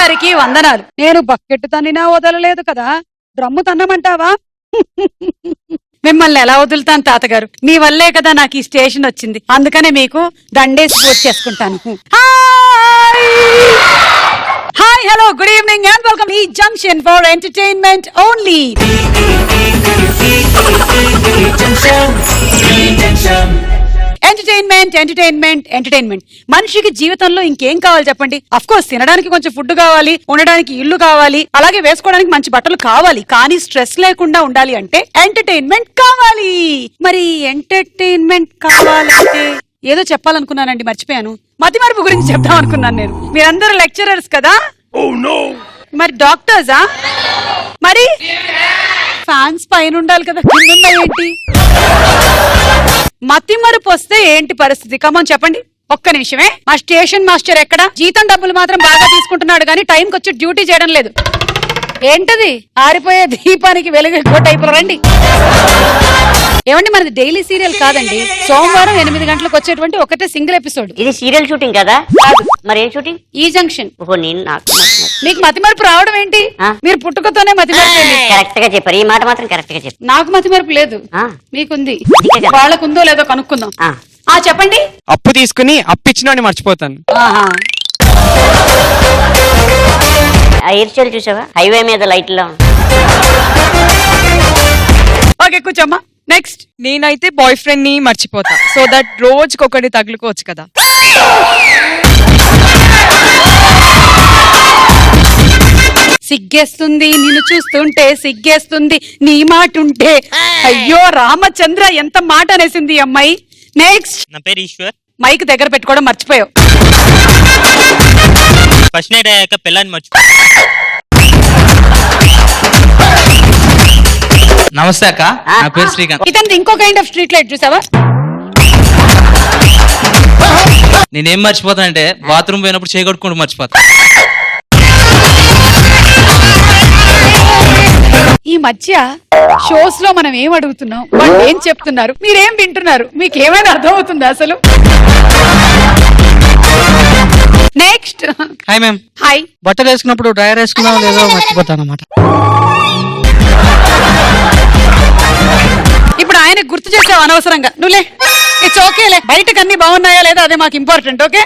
తాతగారికి వందనాలు. నేను బకెట్ తన్నినా వదలలేదు కదా, డ్రమ్ము తన్నమంటావా? మిమ్మల్ని ఎలా వదులుతాను తాతగారు, మీ వల్లే కదా నాకు ఈ స్టేషన్ వచ్చింది. అందుకనే మీకు దండేసి చేసుకుంటాను. Hi, hello, good evening and welcome ఈ junction for entertainment only. Entertainment entertainment entertainment. మనిషికి జీవితంలో ఇంకేం కావాలి చెప్పండి? అఫ్ కోర్స్ తినడానికి కొంచెం ఫుడ్ కావాలి, ఉండడానికి ఇల్లు కావాలి, అలాగే వేసుకోవడానికి మంచి బట్టలు కావాలి. కానీ స్ట్రెస్ లేకుండా ఉండాలి అంటే ఎంటర్టైన్మెంట్ కావాలి. మరి ఎంటర్టైన్మెంట్ కావాలంటే ఏదో చెప్పాలనుకున్నానండి, మర్చిపోయాను. మతిమరుపు గురించి చెప్దాం అనుకున్నాను నేను. మీరందరూ లెక్చరర్స్ కదా, మరి డాక్టర్సా? మరి ఫ్యాన్స్ పైన ఉండాలి కదా, కింద ఏంటి? మతిమరుపు వస్తే ఏంటి పరిస్థితి? కమన్ చెప్పండి. ఒక్క నిమిషమే. మా స్టేషన్ మాస్టర్ ఎక్కడ? జీతం డబ్బులు మాత్రం బాగా తీసుకుంటున్నాడు కానీ టైంకి వచ్చి డ్యూటీ చేయడం లేదు. ఏంటది? ఆరిపోయే దీపానికి వెలుగు టైపులో రండి. ఏమండి, మనది డైలీ సీరియల్ కాదండి. సోమవారం 8 గంటలకు వచ్చేటువంటి ఒకటే సింగిల్ ఎపిసోడ్. ఇది సీరియల్ షూటింగ్ కదా? మరి ఏం షూటింగ్? ఈ జంక్షన్. ఓహో, మీకు మతిమరుపు రావడం ఏంటి? మీరు పుట్టుకతోనే మతిమరుపు. కరెక్ట్ గా చెప్పారు, ఈ మాట మాత్రం కరెక్ట్ గా చెప్పారు. నాకు మతిమరుపు లేదు, మీకుంది. వాళ్ళకుందో లేదో కనుక్కుందాం. చెప్పండి. అప్పు తీసుకుని అప్పిచ్చినోని మర్చిపోతాను. ఎయిర్సెల్ చూసావా? హైవే మీద లైట్లో. ఓకే, కూర్చోమ్మా. నెక్స్ట్. నేనైతే బాయ్ ఫ్రెండ్ ని మర్చిపోతా, సో దట్ రోజుకొకటి తగులుకోవచ్చు కదా. సిగ్గేస్తుంది నిన్ను చూస్తుంటే, సిగ్గేస్తుంది నీ మాట ఉంటే. అయ్యో రామచంద్ర, ఎంత మాట అనేసింది ఈ అమ్మాయి. నెక్స్ట్. నా పేరు ఈశ్వర్. మైక్ దగ్గర పెట్టుకోవడం మర్చిపోయావు. ఫస్ట్ నైట్ అయ్యాక పిల్లని మర్చిపో. నమస్తే అక్క, నా పేరు శ్రీకాంత్. ఇతను ఇంకో కైండ్ ఆఫ్ స్ట్రీట్ లైట్ చూసావా? నేనేం మర్చిపోతానంటే బాత్రూమ్ పోయినప్పుడు చేయగొట్టుకుంటూ మర్చిపోతా. ఈ మధ్య షోస్ లో మనం ఏం అడుగుతున్నాం, వాళ్ళు ఏం చెప్తున్నారు, మీరేం వింటున్నారు, మీకేమైనా అర్థం అవుతుందా అసలు? నెక్స్ట్. Hi ma'am. హాయ్. బట్టలు వేసుకున్నప్పుడు డ్రైయర్ వేసుకున్నాం లేదో మర్చిపోతాను అన్నమాట. ఇప్పుడు ఆయన గుర్తు చేసావు అనవసరంగా. నువ్వులే, ఇట్స్ ఓకేలే. బయటకు అన్ని బాగున్నాయా లేదా అదే మాకు ఇంపార్టెంట్. Okay,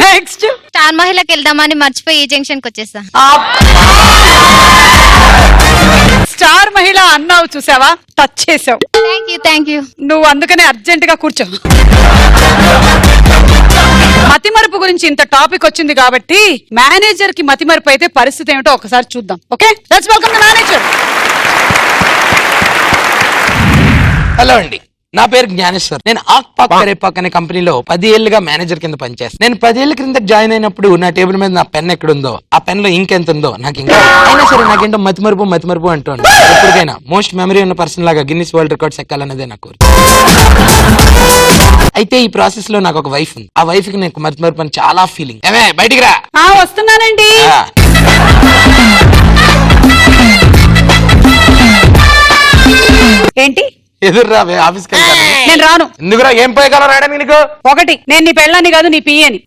next. స్టార్ మహిళకి వెళ్దామని మర్చిపోయి ఈ జంక్షన్ కి వచ్చేసా. స్టార్ మహిళ అన్నావు చూసావా, టచ్ చేసావు. Thank you. నువ్వు అందుకనే అర్జెంట్ గా కూర్చో. మతిమరుపు గురించి ఇంత టాపిక్ వచ్చింది కాబట్టి మేనేజర్ కి మతిమరుపు అయితే పరిస్థితి ఏమిటో ఒకసారి చూద్దాం. Okay, let's welcome the manager. Hello అండి, నా పేరు జ్ఞానేశ్వర్. నేను ఆక్పాక్ కరేపాక్ అనే కంపెనీలో 10 ఏళ్లుగా మేనేజర్ కింద పనిచేస్తాను. నేను 10 ఏళ్ల క్రింద జాయిన్ అయినప్పుడు నా టేబుల్ మీద నా పెన్ ఎక్కడుందో, ఆ పెన్ లో ఇంక్ ఎంత ఉందో నాకు ఇంకా. అయినా సరే నాకేంటో మతిమరుపు అంటాను. ఎప్పటికైనా మోస్ట్ మెమరీ ఉన్న పర్సన్ లాగా గిన్నిస్ వరల్డ్ రికార్డ్స్ ఎక్కాలన్నదే నా కోరిక. అయితే ఈ ప్రాసెస్ లో నాకు ఒక వైఫ్ ఉంది. ఆ వైఫ్ కి నాకు మతిమరుపు అని చాలా ఫీలింగ్. ఏమే బయటికి రా. వస్తున్నానండి. ఏంటి ఎదురు రావే, ఆఫీస్కి వెళ్తాను. నేను రాను. ఎందుకురా? ఏం పోయగలవు రాయడానికి నీకు? 1, నేను నీ పెళ్ళాన్ని కాదు, నీ పియ్యని.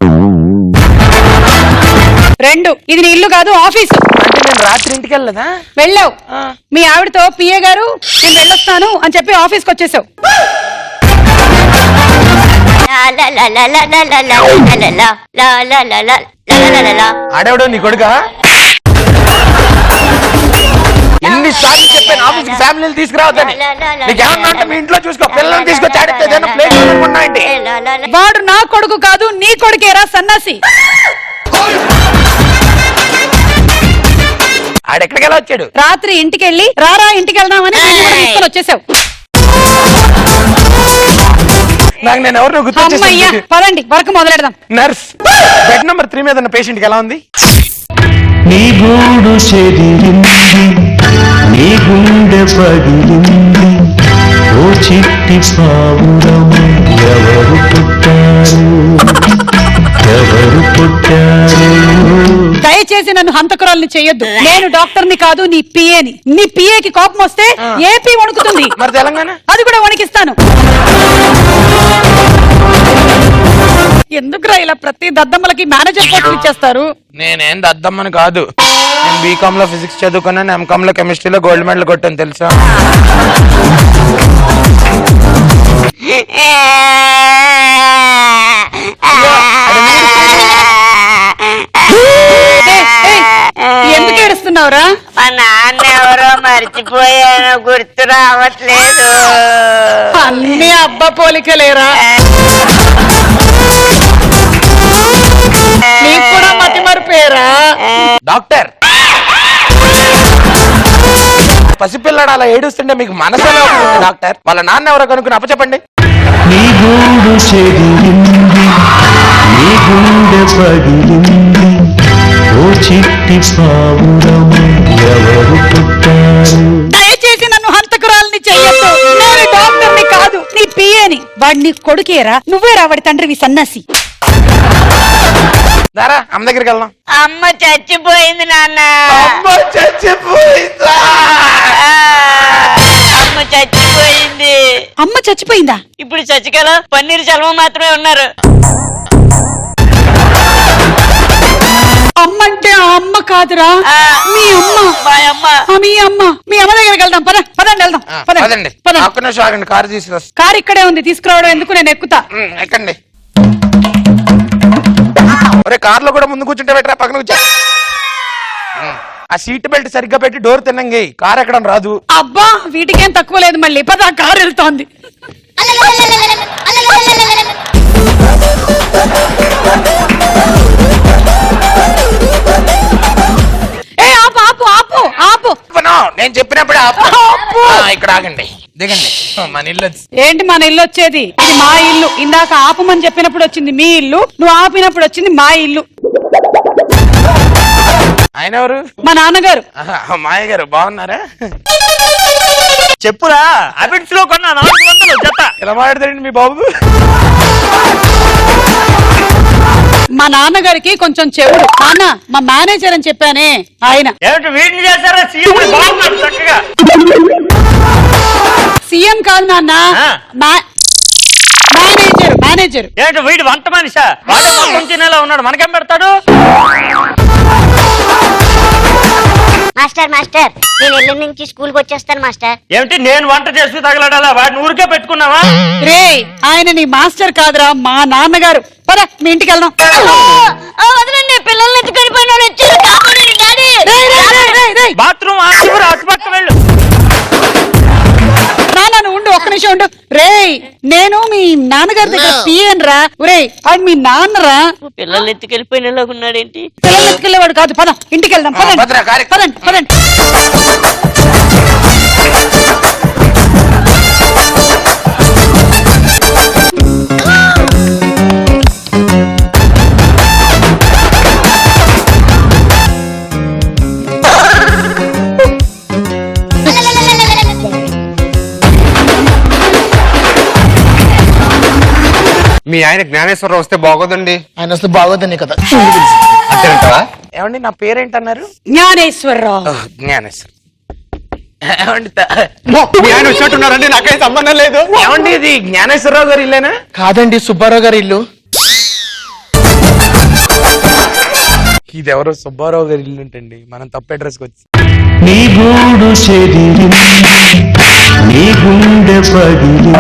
2, ఇది నీ ఇల్లు కాదు, ఆఫీసు. అంటే నేను రాత్రి ఇంటికి వెళ్ళదా? వెళ్ళావు. మీ ఆవిడతో పిఏ గారు నేను వెళ్ళొస్తాను అని చెప్పి ఆఫీస్కి వచ్చేసావు. ఆడేవాడు నీ కొడుకా? ఎన్నిసార్లు చెప్పాను ఆఫీస్ కి ఫ్యామిలీని తీసుకురావద్దని. నీకేమన్నా అంటే మీ ఇంట్లో చూసుకో, పిల్లల్ని తీసుకొచ్చి ఆడితే. వాడు నా కొడుకు కాదు, నీ కొడుకేరా సన్నాసి. ఆడెక్కడికి వెళ్ళి వచ్చాడు? రాత్రి ఇంటికి వెళ్ళి రారా ఇంటికి వెళ్దామని తీసుకొని వచ్చేసావు. నాకు నేను ఎవరు గుర్తొచ్చేసి. పదండి, వర్క్ మొదలెడదాం. నర్స్, బెడ్ నెంబర్ 3 మీద ఉన్న పేషెంట్ కి ఎలా ఉంది? నీ గూడు చెదిరింది, నీ గుండె పగిలింది, ఓ చిట్టి పావురము ఎవరు పుట్టారు, ఎవరు పుట్టారు. దయచేసి నన్ను హంతకురాల్ని చెయ్యొద్దు. నేను డాక్టర్ని కాదు, నీ పిఏని. నీ పిఏకి కోపం వస్తే ఏపీ వణుకుతుంది. మరి తెలంగాణ? అది కూడా వణికిస్తాను. ఎందుకురా ఇలా ప్రతి దద్దమ్మలకి మేనేజర్ పోస్ట్ ఇచ్చేస్తారు? నేనేం దద్దమ్మని కాదు, నేను బీకామ్ లో ఫిజిక్స్ చదువుకున్నాను, ఎంకామ్ లో కెమిస్ట్రీలో గోల్డ్ మెడల్ కొట్టాను తెలుసా. ఎందుకు ఏడుస్తున్నావురా? మా నాన్న ఎవరో మర్చిపోయాను, గుర్తు రావట్లేదు. అన్ని అబ్బ పోలికలేరా? నీకు కూడా మతి మరిపోయారా? డాక్టర్, పసిపిల్లడు అలా ఏడుస్తుంటే మీకు మనసులో ఉంటుంది డాక్టర్. వాళ్ళ నాన్న ఎవరో కనుక్కుని అప్పచెప్పండి. నీ గూడు చెదిరింది, నీ గుండె పగిలింది, ఓ చిట్టి పావురము ఎవరు పుట్టారు? దయచేసి నన్ను హంతకురాలని చెయ్యొద్దు. నేను డాక్టర్ని కాదు, నీ పిఏని. వాడిని కొడుకేరా, నువ్వేరా వాడి తండ్రివి సన్నాసి. దారా అమ్మ దగ్గరికి వెళ్దాం. అమ్మ చచ్చిపోయింది నాన్న. అమ్మ చచ్చిపోయిందా? అమ్మ చచ్చిపోయింది. అమ్మ చచ్చిపోయిందా? ఇప్పుడు చచ్చికల పన్నీర్ సెల్వం మాత్రమే ఉన్నారు. అమ్మ అంటే ఆ అమ్మ కాదురా, మీ అమ్మ. మా అమ్మ. మీ అమ్మ. మీ అమ్మ దగ్గరికి వెళ్దాం. పదండి వెళ్దాం. పదండి. ఒక్క నిమిషం ఆగండి, కారు తీసుకొస్తా. కారు ఇక్కడే ఉంది, తీసుకురావడం ఎందుకు, నేను ఎక్కుతా. ఎక్కండి. ఒరే, కార్లో కూడా ముందు కూర్చుంటే పెట్టరా, పక్కన కూర్చో. ఆ సీట్ బెల్ట్ సరిగ్గా పెట్టి డోర్ తిన్నంగి, కారు ఎక్కడం రాదు. అబ్బా వీటికేం తక్కువ లేదు. మళ్ళీ పద, కారు వెళ్తోంది. ఏ ఆపు ఆపు ఆపు ఆపు. నేను చెప్పినప్పుడే ఇక్కడ ఆగండి, దిగండి. మన ఇల్లు. ఏంటి మన ఇల్లు వచ్చేది? ఇది మా ఇల్లు. ఇందాక ఆపమని చెప్పినప్పుడు వచ్చింది మీ ఇల్లు, నువ్వు ఆపినప్పుడు వచ్చింది మా ఇల్లు. ఆయన ఎవరు? మా నాన్నగారు. మాయ గారు బాగున్నారా? చెప్పురా, అబిట్స్ లో కొన్నా 400 జత. ఎలా మాట్లాడతారండి మీ బాబు? మా నాన్నగారికి కొంచెం చెవుడు. నాన్న మా మేనేజర్ అని చెప్పానే ఆయన. ఏమిటి వీటిని చేస్తారా? సీఎం బాగున్నాడు చక్కగా. సీఎం కాదు నాన్న, మేనేజర్. మేనేజర్ ఏంటి వీడి వంట మనిషా? తినేలా ఉన్నాడు, మనకేం పెడతాడు? మాస్టర్ మాస్టర్, నేను ఎల్లుండి నుంచి స్కూల్ కి వచ్చేస్తాను మాస్టర్. ఏమిటి నేను వంట చేసి తగలడాలా? వాడిని ఊరికే పెట్టుకున్నావా? రే ఆయన నీ మాస్టర్ కాదురా, మా నాన్నగారు. పద మీ ఇంటికి వెళ్దాం. వదలండి, పిల్లల్ని ఎత్తుకొని వచ్చారు. బాత్రూమ్ అటుపక్క వెళ్ళు. నాన్న ఉండు, ఒక్క నిమిషం ఉండు. రే నేను మీ నాన్నగారి దగ్గర పియన్ రా. రే అది మీ నాన్నరా. పిల్లల్ని ఎత్తుకెళ్ళిపోయినలా ఉన్నాడేంటి? పిల్లలు ఎత్తుకెళ్ళేవాడు కాదు. పద ఇంటికి వెళ్దాం. పదండి. మీ ఆయన జ్ఞానేశ్వరరావు వస్తే బాగోదండి. ఆయన వస్తే బాగోదని కదా. ఏమండి నా పేరేంటన్నారు? జ్ఞానేశ్వరరావు. జ్ఞానేశ్వర్. ఏమండి మీ ఆయన వచ్చినట్టున్నారండి, నాకైతే సంబంధం లేదు. ఏమండి ఇది జ్ఞానేశ్వరరావు గారు ఇల్లేనా? కాదండి, సుబ్బారావు గారి ఇల్లు. ఇది ఎవరో సుబ్బారావు గారి ఇల్లు ఉంటండి, మనం తప్పు అడ్రస్కి వచ్చి. నీ గూడు చెదిరింది, నీ గుండె పగిలింది,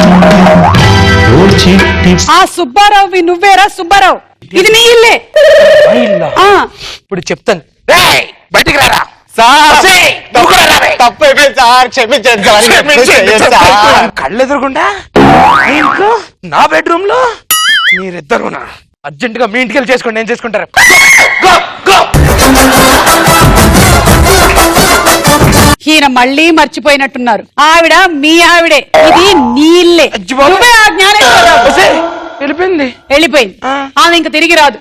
ఓ చిట్టి. ఆ సుబ్బారావు నువ్వేరా? సుబ్బారావు ఇది నీ ఇల్లే. ఇప్పుడు చెప్తాను, బయటికి రారా. తప్పు అయిపోయింది సార్, క్షమించండి సార్. కళ్ళు ఎదురుకుండా ఇంట్లో నా బెడ్రూమ్ లో మీరిద్దరునా? అర్జెంట్ గా మీ ఇంటికి వెళ్ళి చేసుకోండి, నేను చేసుకుంటారా? ఈయన మళ్ళీ మర్చిపోయినట్టున్నారు. ఆవిడ మీ ఆవిడే, ఇది నీ ఇల్లే. నువ్వే ఆ జ్ఞానేశ్వరరావు. వెళ్ళిపోయింది. ఆమె ఇంక తిరిగి రాదు.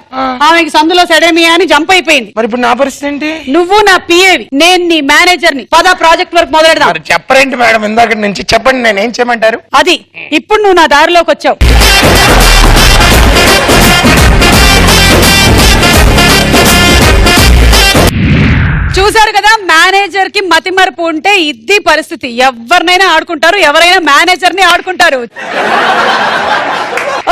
ఆమెకి సందులో సెడమియా అని జంప్ అయిపోయింది. మరి ఇప్పుడు నా పరిస్థితి ఏంటి? నువ్వు నా పిఏవి, నేను నీ మేనేజర్ ని. పద ప్రాజెక్ట్ వర్క్ మొదలెడదాం. చెప్పరేంటి మేడం, ఇందాక నుంచి చెప్పండి, నేనేం చేయమంటారు? అది ఇప్పుడు నువ్వు నా దారిలోకి వచ్చావు. చూసారు కదా, మేనేజర్ కి మతిమరుపు ఉంటే ఇది పరిస్థితి. ఎవరినైనా ఆడుకుంటారు, ఎవరైనా మేనేజర్ ని ఆడుకుంటారు.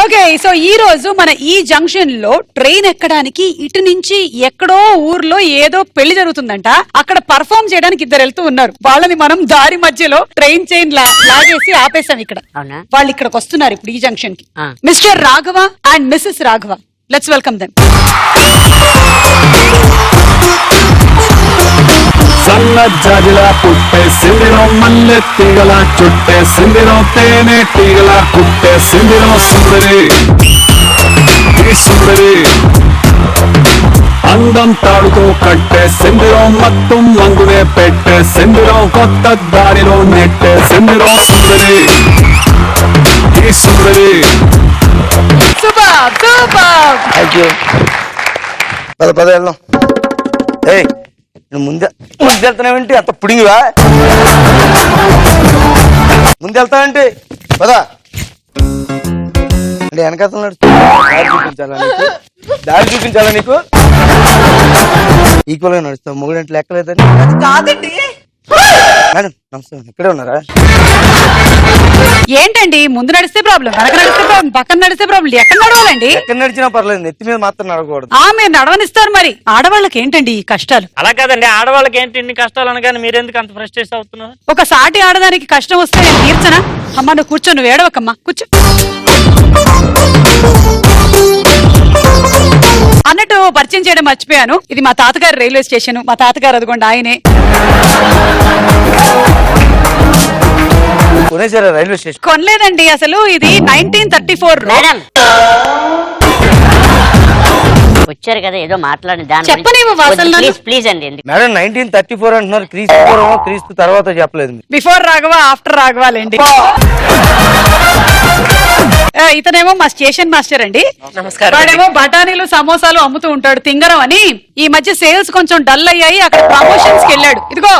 ఓకే, సో ఈ రోజు మన ఈ జంక్షన్ లో ట్రైన్ ఎక్కడానికి ఇటు నుంచి ఎక్కడో ఊర్లో ఏదో పెళ్లి జరుగుతుందంట. అక్కడ పర్ఫార్మ్ చేయడానికి ఇద్దరు వెళ్తూ ఉన్నారు. వాళ్ళని మనం దారి మధ్యలో ట్రైన్ చైన్ లాగేసి ఆపేసాం ఇక్కడ. అవునా? వాళ్ళు ఇక్కడికి వస్తున్నారు ఇప్పుడు ఈ జంక్షన్ కి. ఆ. Mr Raghava and Mrs Raghava, let's welcome them. సన్న జాజిలా పుట్టే సిందిరో మల్లె తీగల చుట్టే సిందిరో తేనె తీగల పుట్టే సిందిరో సుందరి ఈ సుందరి అందం తాడుతో కట్టే సిందిరో మత్తు మందునే పెట్టే సిందిరో కొత్త దారిలో నెట్టే సిందిరో సుందరి ఈ సుందరి. Super super. Thank you. పద వెళ్దాం. ఏయ్ ముందే వెళ్తున్నావేంటి అంత పుడింగివా? ముందు వెళ్తావేంటి? పదా అంటే వెనకాల దారి చూపించాలా నీకు? ఈక్వల్ గా నడుస్తావు. మొగుడు అంటే లెక్కలేదని కాదండి. మేడం నమస్తే, ఇక్కడే ఉన్నారా? ఏంటండి, ముందు నడిస్తే ప్రాబ్లం, వెనక నడిస్తే ప్రాబ్లం, పక్కన నడిస్తే ప్రాబ్లం, ఎక్కడ నడవాలండి? ఎక్కడ నడిచినా పర్లేదు, నెత్తి మీద మాత్రం నడకూడదు. మీరు నడవనిస్తారు మరి. ఆడవాళ్ళకి ఏంటండి ఈ కష్టాలు? అలా కాదండి, ఆడవాళ్ళకి ఏంటి ఇన్ని కష్టాలు అనగానే మీరెందుకు అంత ఫ్రస్ట్రేట్ అవుతున్నారు? ఒక సాటి ఆడదానికి కష్టం వస్తే నేను తీర్చనా? అమ్మా నువ్వు కూర్చో, నువ్వు ఏడవకమ్మా, కూర్చో. అన్నట్టు పరిచయం చేయడం మర్చిపోయాను. ఇది మా తాతగారు రైల్వే స్టేషన్. మా తాతగారు అదిగోండి ఆయనే. కొనేసారా రైల్వే స్టేషన్? కొనలేదండి, అసలు ఇది 1934. మేడం వచ్చారు కదా, ఏదో మాట్లాడండి దాని చెప్పనివ్వు అసలు నన్ను. ప్లీజ్ ప్లీజ్ అండి. ఎందుకు మేడం 1934 అంటున్నారు. క్రీస్తు పూర్వం క్రీస్తు తర్వాత చెప్పలేదు మీరు. బిఫోర్ రాఘవ ఆఫ్టర్ రాఘవాలండి. ఇతనేమో మా స్టేషన్ మాస్టర్ అండి. వాడేమో బఠానీలు సమోసాలు అమ్ముతూ ఉంటాడు, తింగరం అని. ఈ మధ్య సేల్స్ కొంచెం డల్ అయ్యాయి, అక్కడ ప్రమోషన్స్ కి వెళ్ళాడు. ఇదిగో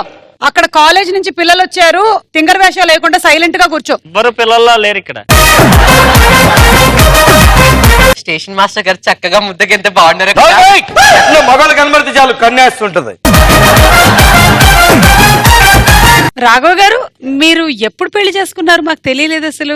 అక్కడ కాలేజ్ నుంచి పిల్లలు వచ్చారు, తింగర వేషాలు లేకుండా సైలెంట్ గా కూర్చో. ఎవరు పిల్లల్లో లేరు ఇక్కడ. స్టేషన్ మాస్టర్ గారు చక్కగా ముద్దకెంత బాగున్నారు. మగవాళ్ళు కనబడితే చాలు కన్నేస్తుంటది. రాఘవ గారు, మీరు ఎప్పుడు పెళ్లి చేసుకున్నారు? మాకు తెలియలేదు అసలు.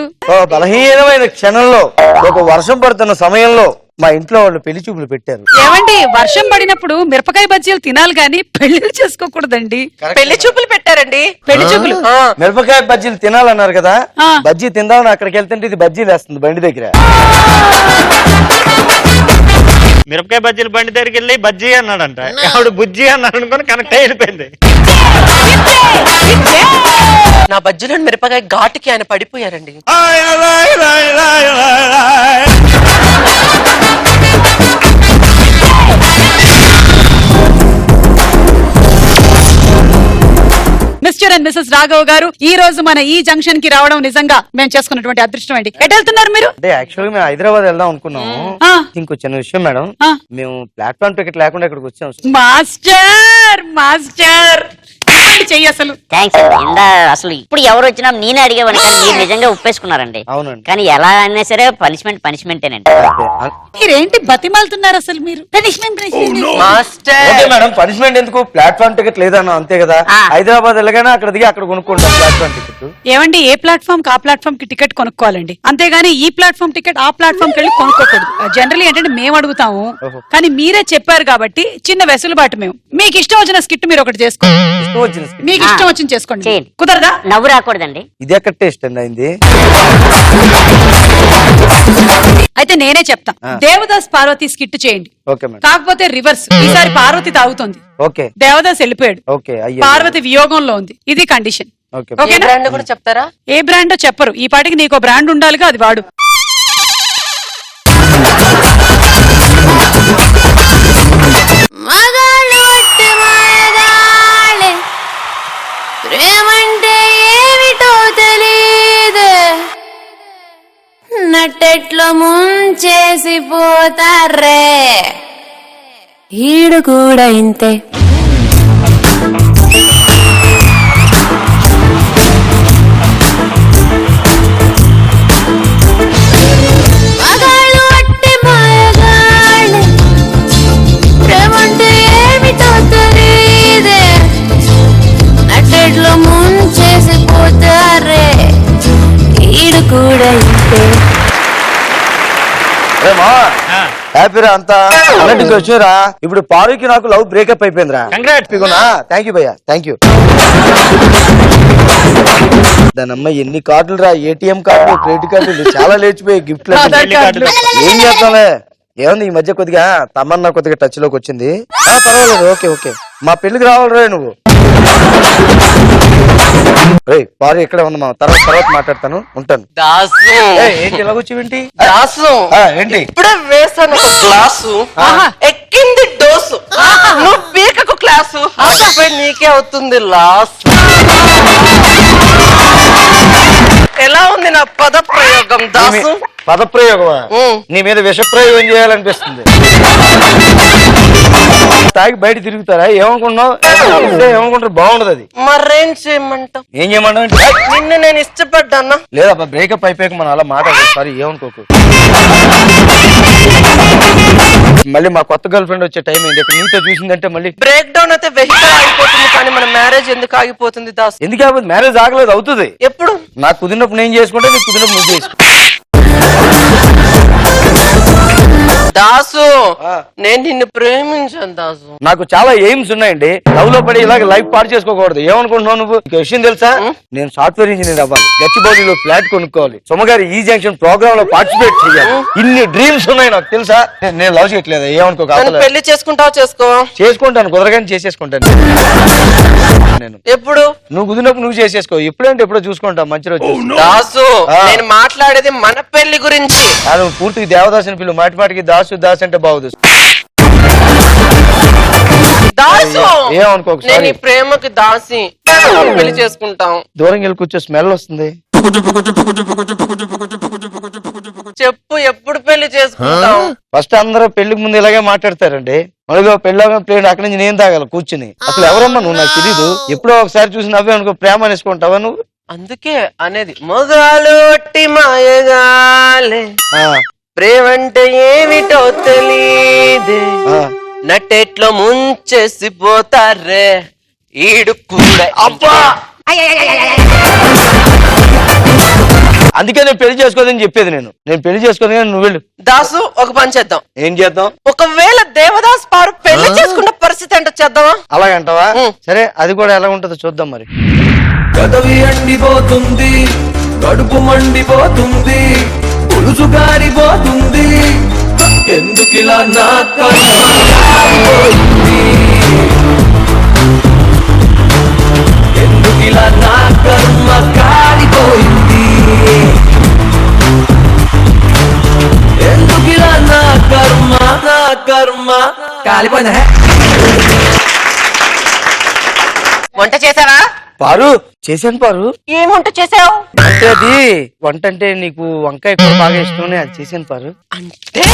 బలహీనమైన క్షణంలో ఒక వర్షం పడుతున్న సమయంలో మా ఇంట్లో వాళ్ళు పెళ్లి చూపులు పెట్టారు. ఏమండి, వర్షం పడినప్పుడు మిరపకాయ బజ్జీలు తినాలి గాని పెళ్లిళ్ళు చేసుకోకూడదండి. పెళ్లి చూపులు పెట్టారండి. పెళ్లి చూపులు మిరపకాయ బజ్జీలు తినాలన్నారు కదా, ఆ. బజ్జీ తిందామని అక్కడికి వెళ్తుంటే ఇది బజ్జీలు వేస్తుంది బండి దగ్గర. మిరపకాయ బజ్జీలు బండి దగ్గరికి వెళ్ళి బజ్జీ అన్నాడంట, ఆవిడ బుజ్జి అన్నాడు అనుకుని కనెక్ట్ అయిపోయింది. నా బజ్జీలో మిరపకాయ ఘాటుకి ఆయన పడిపోయారండి. మిస్టర్ అండ్ మిసెస్ రాఘవ్ గారు, ఈ రోజు మన ఈ జంక్షన్ కి రావడం నిజంగా మేము చేసుకున్నటువంటి అదృష్టం అండి. ఎటు వెళ్తున్నారు మీరు? అంటే యాక్చువల్ గా మేము హైదరాబాద్ వెళ్దాం అనుకున్నాము. ఆ. ఇంకో చిన్న విషయం మేడం, ఆ. మేము ప్లాట్ఫామ్ టికెట్ లేకుండా ఇక్కడికి వచ్చాం. మాస్టర్ మాస్టర్ చెయ్యి అసలు. థ్యాంక్స్ అండి. అసలు ఇప్పుడు ఎవరు వచ్చినా నేనే అడిగేవాడిని, కానీ మీరు నిజంగా ఉప్పేసుకున్నారండి. అవునండి. కానీ ఎలా అయినా సరే పనిష్మెంటేనండి. మీరేంటి బతిమాలుతున్నారు అసలు? మీరు punishment master okay madam, punishment ఎందుకు? ప్లాట్ఫామ్ టికెట్ లేదన్నా అంతే కదా. ఆ. హైదరాబాద్ వెళ్ళగానే అక్కడ దిగి అక్కడ కొనుక్కుంటాం ప్లాట్ఫామ్ టికెట్. ఏమండి, ఏ ప్లాట్ఫామ్ కి ఆ ప్లాట్ఫామ్ కి టికెట్ కొనుక్కోవాలండి, అంతేగాని ఈ ప్లాట్ఫామ్ టికెట్ ఆ ప్లాట్ఫామ్ కి వెళ్ళి కొనుక్కోకూడదు. జనరల్లీ ఏంటంటే మేము అడుగుతాము, కానీ మీరే చెప్పారు కాబట్టి చిన్న వెసులుబాటు. మేము మీకు ఇష్టం వచ్చిన స్కిట్ మీరు ఒకటి చేసుకోండి. ఇష్టం వచ్చిన మీకు ఇష్టం వచ్చింది చేసుకోండి. చేయండి. కుదరదా? నవ్వు రాకూడదండి. ఇది ఎక్కడ టేస్ట్ అండి అయింది? అయితే నేనే చెప్తా. దేవదాస్ పార్వతి స్కిట్ చేయండి. Okay madam. కాకపోతే రివర్స్. ఈసారి పార్వతి తాగుతుంది, ఓకే దేవదాస్ వెళ్ళిపోయాడు, ఓకే అయ్యో. పార్వతి వియోగంలో ఉంది. ఇది కండిషన్. ఓకే ఓకేనా? బ్రాండ్ కూడా చెప్తారా? ఏ బ్రాండో చెప్పరు. ఈ పాటికి నీకు బ్రాండ్ ఉండాలిగా, అది వాడు. ప్రేమంటే ఏమిటో తెలీదే, నట్టెట్లో ముంచేసి పోతారే, ఈడు కూడా ఇంతే. మగాళ్ళు అట్టి మాయగాళ్ళే, ప్రేమంటే ఏమిటో తెలీదే, నట్టెట్లో ముంచేసి పోతారే, ఈడు కూడా ఇంతే. హ్యాపీరా అంతా అన్నట్టుగా వచ్చారా. ఇప్పుడు పారుకి నాకు లవ్ బ్రేకప్ అయిపోయిందిరా. కంగ్రాట్స్. థ్యాంక్ యూ భయ్యా, థ్యాంక్ యూ. దాని అమ్మాయి ఎన్ని కార్డులు రా, ఏటీఎం కార్డులు, క్రెడిట్ కార్డులు చాలా లేచిపోయాయి, గిఫ్ట్లు. ఏం చేస్తాంలే. ఏముంది ఈ మధ్య కొద్దిగా తమన్నా కొద్దిగా టచ్ లోకి వచ్చింది. పర్వాలేదు, ఓకే ఓకే. మా పెళ్లికి రావాలరా నువ్వు. పారు ఇక్కడే ఉంది, మా తర్వాత మాట్లాడతాను, ఉంటాను. ఏంటి ఇలా వచ్చేవేంటి? ఏంటి ఇప్పుడే వేసాను క్లాసు, ఎక్కింది డోసు, నువ్వు పీకకు క్లాసు, నీకే అవుతుంది లాస్. ఎలా ఉంది నా పద ప్రయోగం దాసు? పదప్రయోగమా? నీ మీద విష ప్రయోగం చేయాలనిపిస్తుంది. తాగి బయట తిరుగుతారా? ఏమనుకున్నావు? ఏమనుకుంటారు? బాగుండదు అది. మరేం చేయమంటావు? ఏం చేయమంటావు? నిన్ను నేను ఇష్టపడ్డానా? లేదా బ్రేకప్ అయిపోయాక మనం అలా మాట్లాడదు. సారీ, ఏమనుకోకు. మళ్ళీ మా కొత్త గర్ల్ ఫ్రెండ్ వచ్చే టైం అయింది. ఇక్కడ నీతో చూసిందంటే మళ్ళీ బ్రేక్ డౌన్ అయితే వెహికల్ ఆగిపోతుంది, కానీ మన మ్యారేజ్ ఎందుకు ఆగిపోతుంది దాసు? ఎందుకు ఆగదు? మ్యారేజ్ ఆగలేదు, అవుతుంది. ఎప్పుడు? నాకు కుదిరినప్పుడు నేను చేసుకుంటే నీకు కుదిరినప్పుడు నువ్వు చేసుకో. దాసు, నేను నిన్ను ప్రేమించాను దాసు. నాకు చాలా ఎయిమ్స్ ఉన్నాయండి. లవ్ లో పడి ఇలాగ లైఫ్ పాడు చేసుకోకూడదు. ఏమనుకుంటున్నావు నువ్వు? ఒక విషయం తెలుసా? నేను సాఫ్ట్వేర్ ఇంజనీర్ అవ్వాలి, గచ్చిబౌలిలో ఫ్లాట్ కొనుక్కోవాలి, సుమగారి ఈ జంక్షన్ ప్రోగ్రామ్ లో పార్టిసిపేట్ చేయాలి. ఇన్ని డ్రీమ్స్ ఉన్నాయి నాకు, తెలుసా? నేను లవ్ చేయట్లేదు, ఏమనుకోక. పెళ్లి చేసుకుంటావా? చేసుకుంటాను, కుదరగానే చేసేసుకుంటాను నేను. ఎప్పుడు? నువ్వు కుదిరినప్పుడు నువ్వు చేసేసుకో. ఎప్పుడంటే ఎప్పుడో చూసుకుంటా మంచి రోజు. దాసు, నేను మాట్లాడేది మన పెళ్లి గురించి. నువ్వు పూర్తిగా దేవదాసుని పిలువు, మాటి మాటికి దాసు దాసు అంటే బాగుంది. దాసు, ఏమనుకోకు, నేను ఈ ప్రేమకి దాసి. పెళ్లి చేసుకుంటాం. దూరం వెళ్ళి కూర్చో, స్మెల్ వస్తుంది. చెప్పు, ఎప్పుడు పెళ్లి చేసుకుంటాం? ఫస్ట్ అందరూ పెళ్లికి ముందు ఇలాగే మాట్లాడతారండి. మళ్ళీ పెళ్ళి ప్లేన్ అక్కడి నుంచి నేను తాగాలి కూర్చుని. అసలు ఎవరమ్మా నువ్వు? నాకు తెలీదు. ఎప్పుడో ఒకసారి చూసి నవ్వే అనుకో, ప్రేమ అనేసుకుంటావా నువ్వు? అందుకే అనేది మొగాలు ఒట్టి మాయగాలే, ప్రేమంటే ఏమిటో తెలీదే, నట్టెట్లో ముంచేసిపోతారే ఈడు కూడా. అబ్బా, అందుకే నేను పెళ్లి చేసుకోదని చెప్పేది. నేను పెళ్లి చేసుకోని నువ్వు వెళ్ళు. దాసు, ఒక పని చేద్దాం. ఏం చేద్దాం? ఒకవేళ దేవదాస్ పారు పెళ్లి చేసుకున్న పరిస్థితి అంటే చేద్దామా? అలాగంటావా? సరే, అది కూడా ఎలా ఉంటుందో చూద్దాం మరి. కదవి అండిపోతుంది, కడుపు మండిపోతుంది, పులుసు గారిపోతుంది, ఎందుకిలా నా కర్మ, ఎందుకిలా నా కర్మ కాలిపోయింది, ఎందుకిలా నా కర్మ కాలిపోయింది. వంట చేసావా? పారు, చేశాను పారు. ఏం వంట చేసావు? అంటే అది వంట అంటే నీకు వంకాయ కూర బాగా ఇష్టం, అది చేశాను పారు. అంటే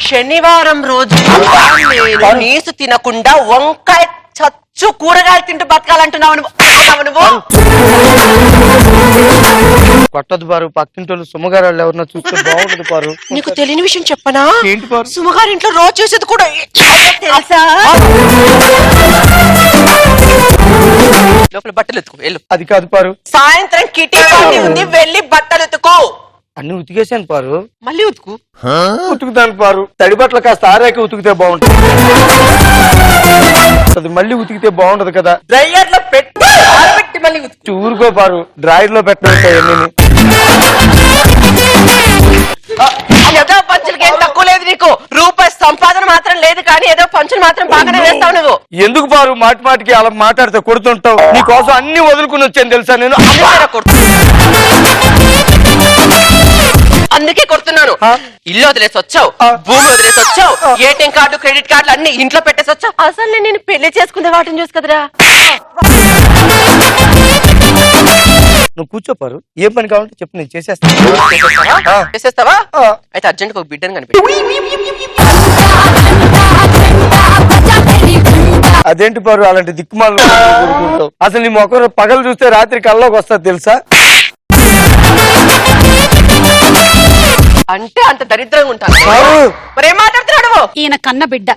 శనివారం రోజు నేను నీసు తినకుండా వంకాయ చచ్చు కూరగాయలు తింటూ బతకాలంటున్నావు నువ్వు. కొట్టదు పారు, పక్కింటోళ్ళు సుమగారు వాళ్ళు ఎవరన్నా చూస్తే బాగుంటది పారు. నీకు తెలియని విషయం చెప్పనా? ఏంటి పారు? సుమగారి ఇంట్లో రోజు చేసేది కూడా తెలుసా? లోపల బట్టలు ఎత్తుకో, వెళ్ళు. అది కాదు పారు, సాయంత్రం కిటీ పార్టీ ఉంది, వెళ్ళి బట్టలు ఎత్తుకో. అన్ని ఉతికేసాను పారు. మళ్ళీ ఉతుకు. ఉతుకుతాను పారు. తడి బట్టలు కాస్త ఆరాక ఉతికితే బాగుంటుంది. అది మళ్ళీ ఉతికితే బాగుంటది కదా. డ్రైయర్ లో పెట్టి మళ్ళీ ఉతుకు. ఊరుకో పారు, డ్రాయర్ లో పెట్టాయి. ఏదో పంచులకి ఏం తక్కువ లేదు నీకు. రూపాయి సంపాదన మాత్రం లేదు, కానీ ఏదో పంచులు మాత్రం బాగానే వేస్తావు నువ్వు. ఎందుకు పారు మాటి మాటికి అలా మాట్లాడితే కొడుతుంటావు? నీ కోసం అన్ని వదులుకుని వచ్చాను తెలుసా నేను. అందుకే కొడుతున్నాను. ఇల్లు వదిలేసి వచ్చావు, భూమి వదిలేసి వచ్చావు, ఏటీఎం కార్డు క్రెడిట్ కార్డులు అన్ని ఇంట్లో పెట్టేసి వచ్చావు. అసలు నేను పెళ్లి చేసుకునే వాటిని చూసి కదరా. నువ్వు కూర్చోపారు, ఏం పని కావాలంటే చెప్పు, నేను చేసేస్తాను. చేసేస్తావా? అయితే అర్జెంట్ ఒక బిడ్డను కనిపెట్టు. అదేంటి పారు అలాంటి దిక్కుమాలు? అసలు నీ మొక్క పగలు చూస్తే రాత్రి కల్లోకి వస్తుంది తెలుసా? అంటే అంత దరిద్రంగా ఉంటాను. మరి ఏం మాట్లాడుతున్నాడు? ఈయన కన్న బిడ్డ.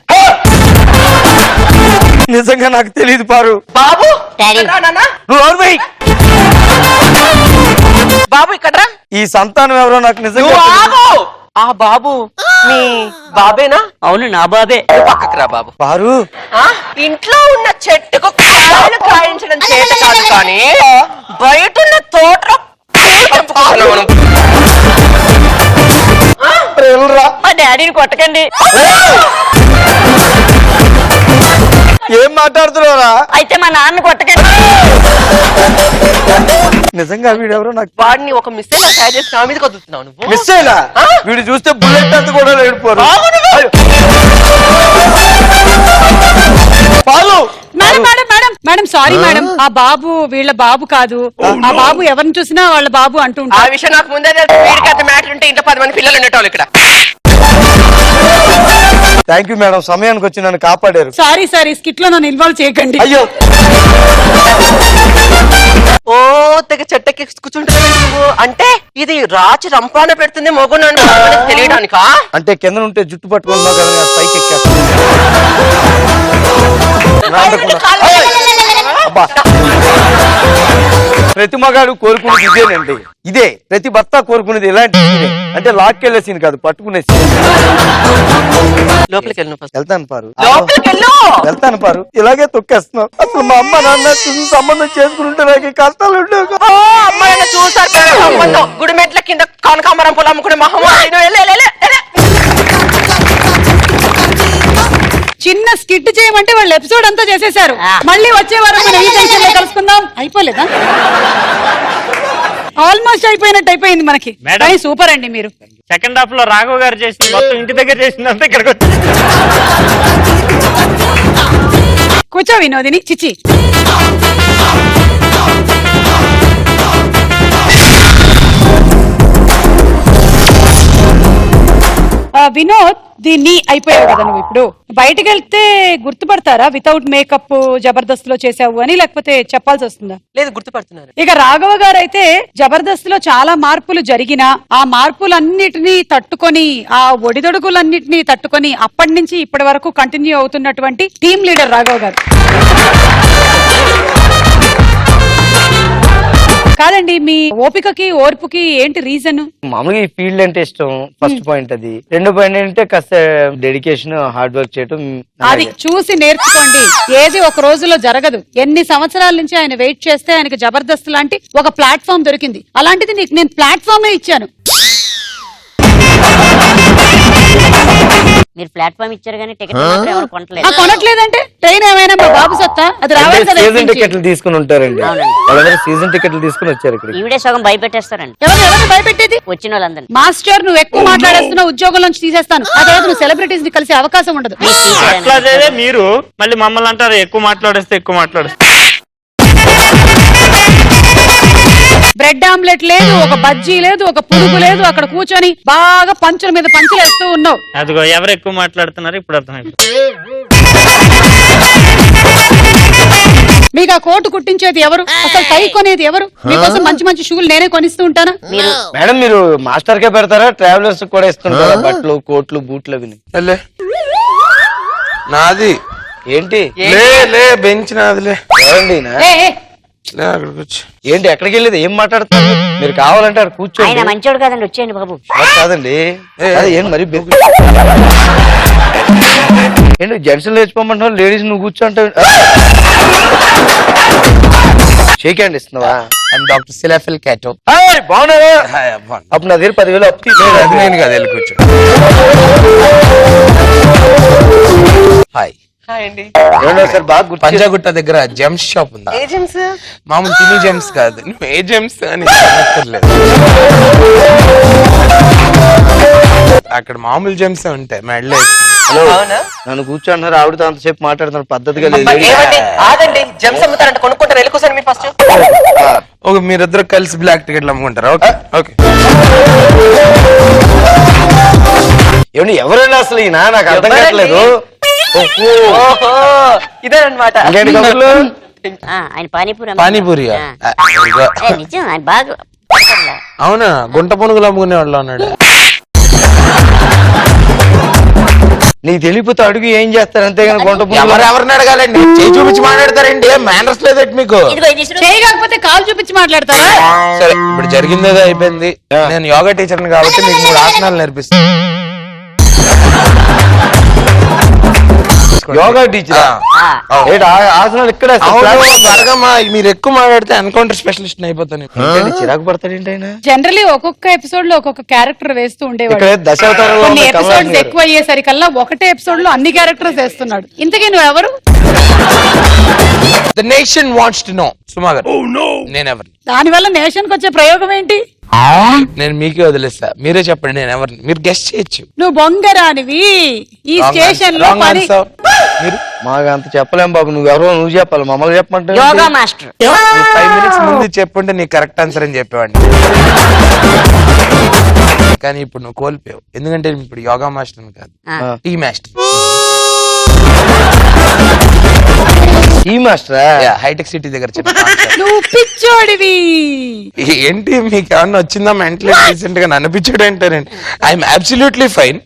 నిజంగా నాకు తెలియదు పారు. బాబు, బాబు ఇక్కడ ఈ సంతానం ఎవరో నాకు నిజంగా ఆ బాబు మీ బాబేనా? అవును నా బాబే. పక్కకు రా బాబు. పారు ఆ? ఇంట్లో ఉన్న చెట్టుకు కాయలు కాయించడం చేత కాదు కానీ బయట ఉన్న తోటలో పూలు తెంపుకుంటున్నావు నువ్వు. మా డాడీని కొట్టకండి. ఏం మాట్లాడుతున్నావురా? అయితే మా నాన్న కొట్టకండి. నిజంగా వీడెవరో నాకు వాడిని ఒక మిస్టేక్ తయారు చేసి నా మీద కొద్దుతున్నావు నువ్వు. మిస్ అయినా వీడు చూస్తే బుల్లెట్ అంత కూడా లేడిపోరు. పాలు madam madam madam madam sorry madam, ఆ బాబు వీళ్ళ బాబు కాదు. ఆ బాబు ఎవరిని చూసినా వాళ్ళ బాబు అంటూ ఆ ఉంటారు. విషయం నాకు ముందే తెలుసు. వీడికి అంత మ్యాటర్ ఉంటే ఇంట్లో 10 మంది పిల్లలు ఉండేటోళ్ళు ఇక్కడ. థ్యాంక్ యూ మేడం, సమయానికి వచ్చి నన్ను కాపాడారు. సారీ సార్, ఈ స్కిట్ లో నన్ను ఇన్వాల్వ్ చేయకండి. అయ్యో ఓ తెగ చెట్టకి కూర్చుంటున్నావు నువ్వు. అంటే ఇది రాచి రంపాన పెడుతుంది మొగుడు తెలియడానికా? అంటే కింద ఉంటే జుట్టు పట్టుకున్నావు కదా, నేను పైకి ఎక్కేస్తాను. అబ్బా. ప్రతి మగాడు కోరుకునేది ఇదేనండి, ఇదే ప్రతి భర్త కోరుకునేది ఇలాంటి సీనే. అంటే లాక్కెళ్ళే సీన్ కాదు, పట్టుకునే సీన్. లోపలికి వెళ్ళి ఫస్ట్. వెళ్తాను పారు, లోపలికి వెళ్ళు. వెళ్తాను పారు. ఇలాగే తొక్కేస్తున్నావు. అసలు మా అమ్మ నాన్న చూసి సంబంధం చేసుకుంటే నాకు ఈ కష్టాలు ఉండేవి. ఓ అమ్మాయిని చూసారు పెద్ద సంబంధం. గుడిమెట్ల కింద కనకాంబరం పూలు అమ్ముకునే మహమ్మారి. చిన్న స్కిట్ చేయమంటే వాళ్ళు ఎపిసోడ్ అంతా చేసేశారు. మళ్ళీ వచ్చే వారం మనం ఈ జంక్షన్ లో కలుసుకుందాం. అయిపోలేదా? ఆల్మోస్ట్ అయిపోయినట్టు అయిపోయింది మనకి. మేడం. కానీ సూపర్ అండి మీరు. సెకండ్ హాఫ్ లో రాఘవ్ గారు చేసింది మొత్తం ఇంటి దగ్గర చేసిందంతా ఇక్కడికి వచ్చి కూర్చో వినోదిని. చిచి వినోద్, దీన్ని అయిపోయావు కదా నువ్వు. ఇప్పుడు బయటకు వెళ్తే గుర్తుపడతారా వితౌట్ మేకప్ జబర్దస్త్ లో చేసావు అని, లేకపోతే చెప్పాల్సి వస్తుందా? లేదు గుర్తుపడుతున్నారు. ఇక రాఘవ గారు అయితే జబర్దస్త్ లో చాలా మార్పులు జరిగినా ఆ మార్పులన్నిటినీ తట్టుకొని, ఆ ఒడిదొడుగులన్నిటినీ తట్టుకొని అప్పటి నుంచి ఇప్పటి వరకు కంటిన్యూ అవుతున్నటువంటి టీమ్ లీడర్ రాఘవ గారు. కాదండి, మీ ఓపికకి ఓర్పుకి ఏంటి రీజన్? మామూలుగా ఈ ఫీల్డ్ అంటే ఇష్టం, ఫస్ట్ పాయింట్ అది. రెండో పాయింట్ ఏంటంటే కాస్త డెడికేషన్, హార్డ్ వర్క్ చేయడం. అది చూసి నేర్చుకోండి. ఏది ఒక రోజులో జరగదు. ఎన్ని సంవత్సరాల నుంచి ఆయన వెయిట్ చేస్తే ఆయనకి జబర్దస్త్ లాంటి ఒక ప్లాట్ఫామ్ దొరికింది. అలాంటిది నీకు నేను ప్లాట్ఫామే ఇచ్చాను. మీరు ప్లాట్ఫామ్ ఇచ్చారు కానీ టికెట్ మాత్రం ఎవరు కొనట్లేదు. కొనట్లేదంటే ట్రైన్ ఏమైనా మా బాబు సత్తా, అది రావాలి కదా. సీజన్ టికెట్లు తీసుకుని ఉంటారండి, అవునండి. వాళ్ళందరూ సీజన్ టికెట్లు తీసుకుని వచ్చారు ఇక్కడ. ఈవిడే సగం భయపెట్టేస్తారండి ఎవరిని భయపెట్టేది? వచ్చిన వాళ్ళందరినీ. మాస్టర్, నువ్వు ఎక్కువ మాట్లాడేస్తున్నావు, ఉద్యోగం నుంచి తీసేస్తాను. ఆ తర్వాత నువ్వు సెలబ్రిటీస్ ని కలిసే అవకాశం ఉండదు. అట్లా చేదే మీరు మళ్ళీ మమ్మల్ని అంటారు ఎక్కువ మాట్లాడేస్తే. బ్రెడ్ ఆమ్లెట్ లేదు, ఒక బజ్జీ లేదు, ఒక పురుగు లేదు. అక్కడ కూర్చొని బాగా పంచుల మీద పంచులు వేస్తూ ఉన్నావు. అదిగో ఎవరు ఎక్కువ మాట్లాడుతున్నారు ఇప్పుడు అర్థమైంది. మీకు ఆ కోటు కుట్టించేది ఎవరు? అసలు టై కొనేది ఎవరు? మీకోసం మంచి మంచి షూలు నేనే కొనిస్తూ ఉంటాను. మేడం మీరు మాస్టర్ కే పెడతారా, ట్రావెలర్స్ కూడా ఇస్తుంటారా బట్టలు, కోట్లు, బూట్లు అవి? నాది ఏంటి లే బెంచ్ నాదిలే. ఎవరండి ఈయన? ఏ, ఏ, అక్కడికి వచ్చి ఏంటి ఎక్కడికి వెళ్ళేది? ఏం మాట్లాడుతున్నారు మీరు? కావాలంటే అక్కడ కూర్చోండి. ఆయన మంచోడు కదండి, వచ్చేయండి బాబు. అది కాదండి, అదే ఏంటి మరి ఏంటి జెంట్స్ లేచిపోమంటున్నావు, లేడీస్ నువ్వు కూర్చోంటే షేక్ హ్యాండ్ ఇస్తున్నావా? డాక్టర్ సిలాఫిల్ క్యాటో. బాగున్నావా? అప్పుడు నా దగ్గర 10,000 అప్పు అది నేను కదా వెళ్ళి కూర్చో. హాయ్ హాయ్ అండి. సార్ బాగా గుర్తు పంజాగుట్ట దగ్గర జెమ్స్ షాప్ ఉందా? ఏ జెమ్స్? మామూలు తిని జెమ్స్ కాదు, నువ్వు ఏ జెమ్స్ అని అనక్కర్లేదు. అక్కడ మామూలు జెమ్స్ ఉంటాయి మెడలో. హలో, అవునా? నన్ను కూర్చోంటున్నారు, ఆవిడతో అంతసేపు మాట్లాడుతున్నారు, పద్ధతిగా లేదు. ఏమండి ఆగండి, జెమ్స్ అమ్ముతారంట, కొనుక్కుంటారు. వెళ్ళి కూర్చోండి మీరు ఫస్ట్. ఓకే, మీరిద్దరు కలిసి బ్లాక్ టికెట్లు అమ్ముకుంటారా? Okay okay. ఏమండి ఎవరండి అసలు ఈయన? నాకు అర్థం కావట్లేదు. ఓహో ఇదేనమాట. ఇంకేంటి కబుర్లు? ఆయన పానీపూరి పానీపూరియా? నిజం, ఆయన బాగా. అవునా? గుంట పునుగులు అమ్ముకునే వాళ్ళు అన్నాడు. నీకు తెలియపోతే అడుగు ఏం చేస్తారు అంతేగాని గుంట ఎవరెవరిని అడగాలండి? చేయి చూపించి మాట్లాడతారండి, మేనర్స్ లేదట్ మీకు. ఇదిగో ఇది ఇసురు. చేయకపోతే కాలు చూపించి మాట్లాడతావా? సరే ఇప్పుడు జరిగిందేదో అయిపోయింది. నేను యోగా టీచర్ని కాబట్టి మీకు 3 ఆసనాలు నేర్పిస్తాను. యోగా టీచర్ ఆసనాలు ఇక్కడ త్వరగా మీరు ఎక్కువ మాట్లాడితే ఎన్కౌంటర్ స్పెషలిస్ట్ అయిపోతాను. చిరాకు పడతాడేంటి ఆయన? జనరలీ ఒక్కొక్క ఎపిసోడ్ లో ఒక్కొక్క క్యారెక్టర్ వేస్తూ ఉండేవాడు. ఇక్కడ దశావతారంలో కొన్ని ఉన్న కమలాసన్ ఎపిసోడ్స్ గారు. ఎక్కువ అయ్యేసరికల్లా ఒకటే ఎపిసోడ్ లో అన్ని క్యారెక్టర్స్ వేస్తున్నాడు. ఇంతకీ నువ్వు ఎవరు? The nation wants to know. Suma garu నేనెవరిని? దానివల్ల నేషన్ కి వచ్చే ప్రయోగం ఏంటి? నేను మీకే వదిలేస్తా, మీరే చెప్పండి నేను ఎవరిని. మీరు గెస్ట్ చేయొచ్చు. నువ్వు బొంగరానివి. ఈ స్టేషన్ లో పని మీరు మాకు అంత చెప్పలేం బాబు. నువ్వెవరో నువ్వు చెప్పాలి, మమ్మల్ని చెప్పమంటే యోగా మాస్టర్. 5 minutes ముందు చెప్పుంటే నీకు కరెక్ట్ ఆన్సర్ అని చెప్పేవాడిని. కానీ ఇప్పుడు నువ్వు కోల్పోయావు, ఎందుకంటే ఇప్పుడు యోగా మాస్టర్ కాదు, టీ మాస్టర్. ఈ మాస్టరా? హైటెక్ సిటీ దగ్గర చెప్పి నువ్వు పిచ్చోడివి. ఏంటి మీకు ఏమన్నా వచ్చిందా మెంటల్ రీసెంట్ గా నన్ను పిచ్చాడు అంటారండి? I'm absolutely fine.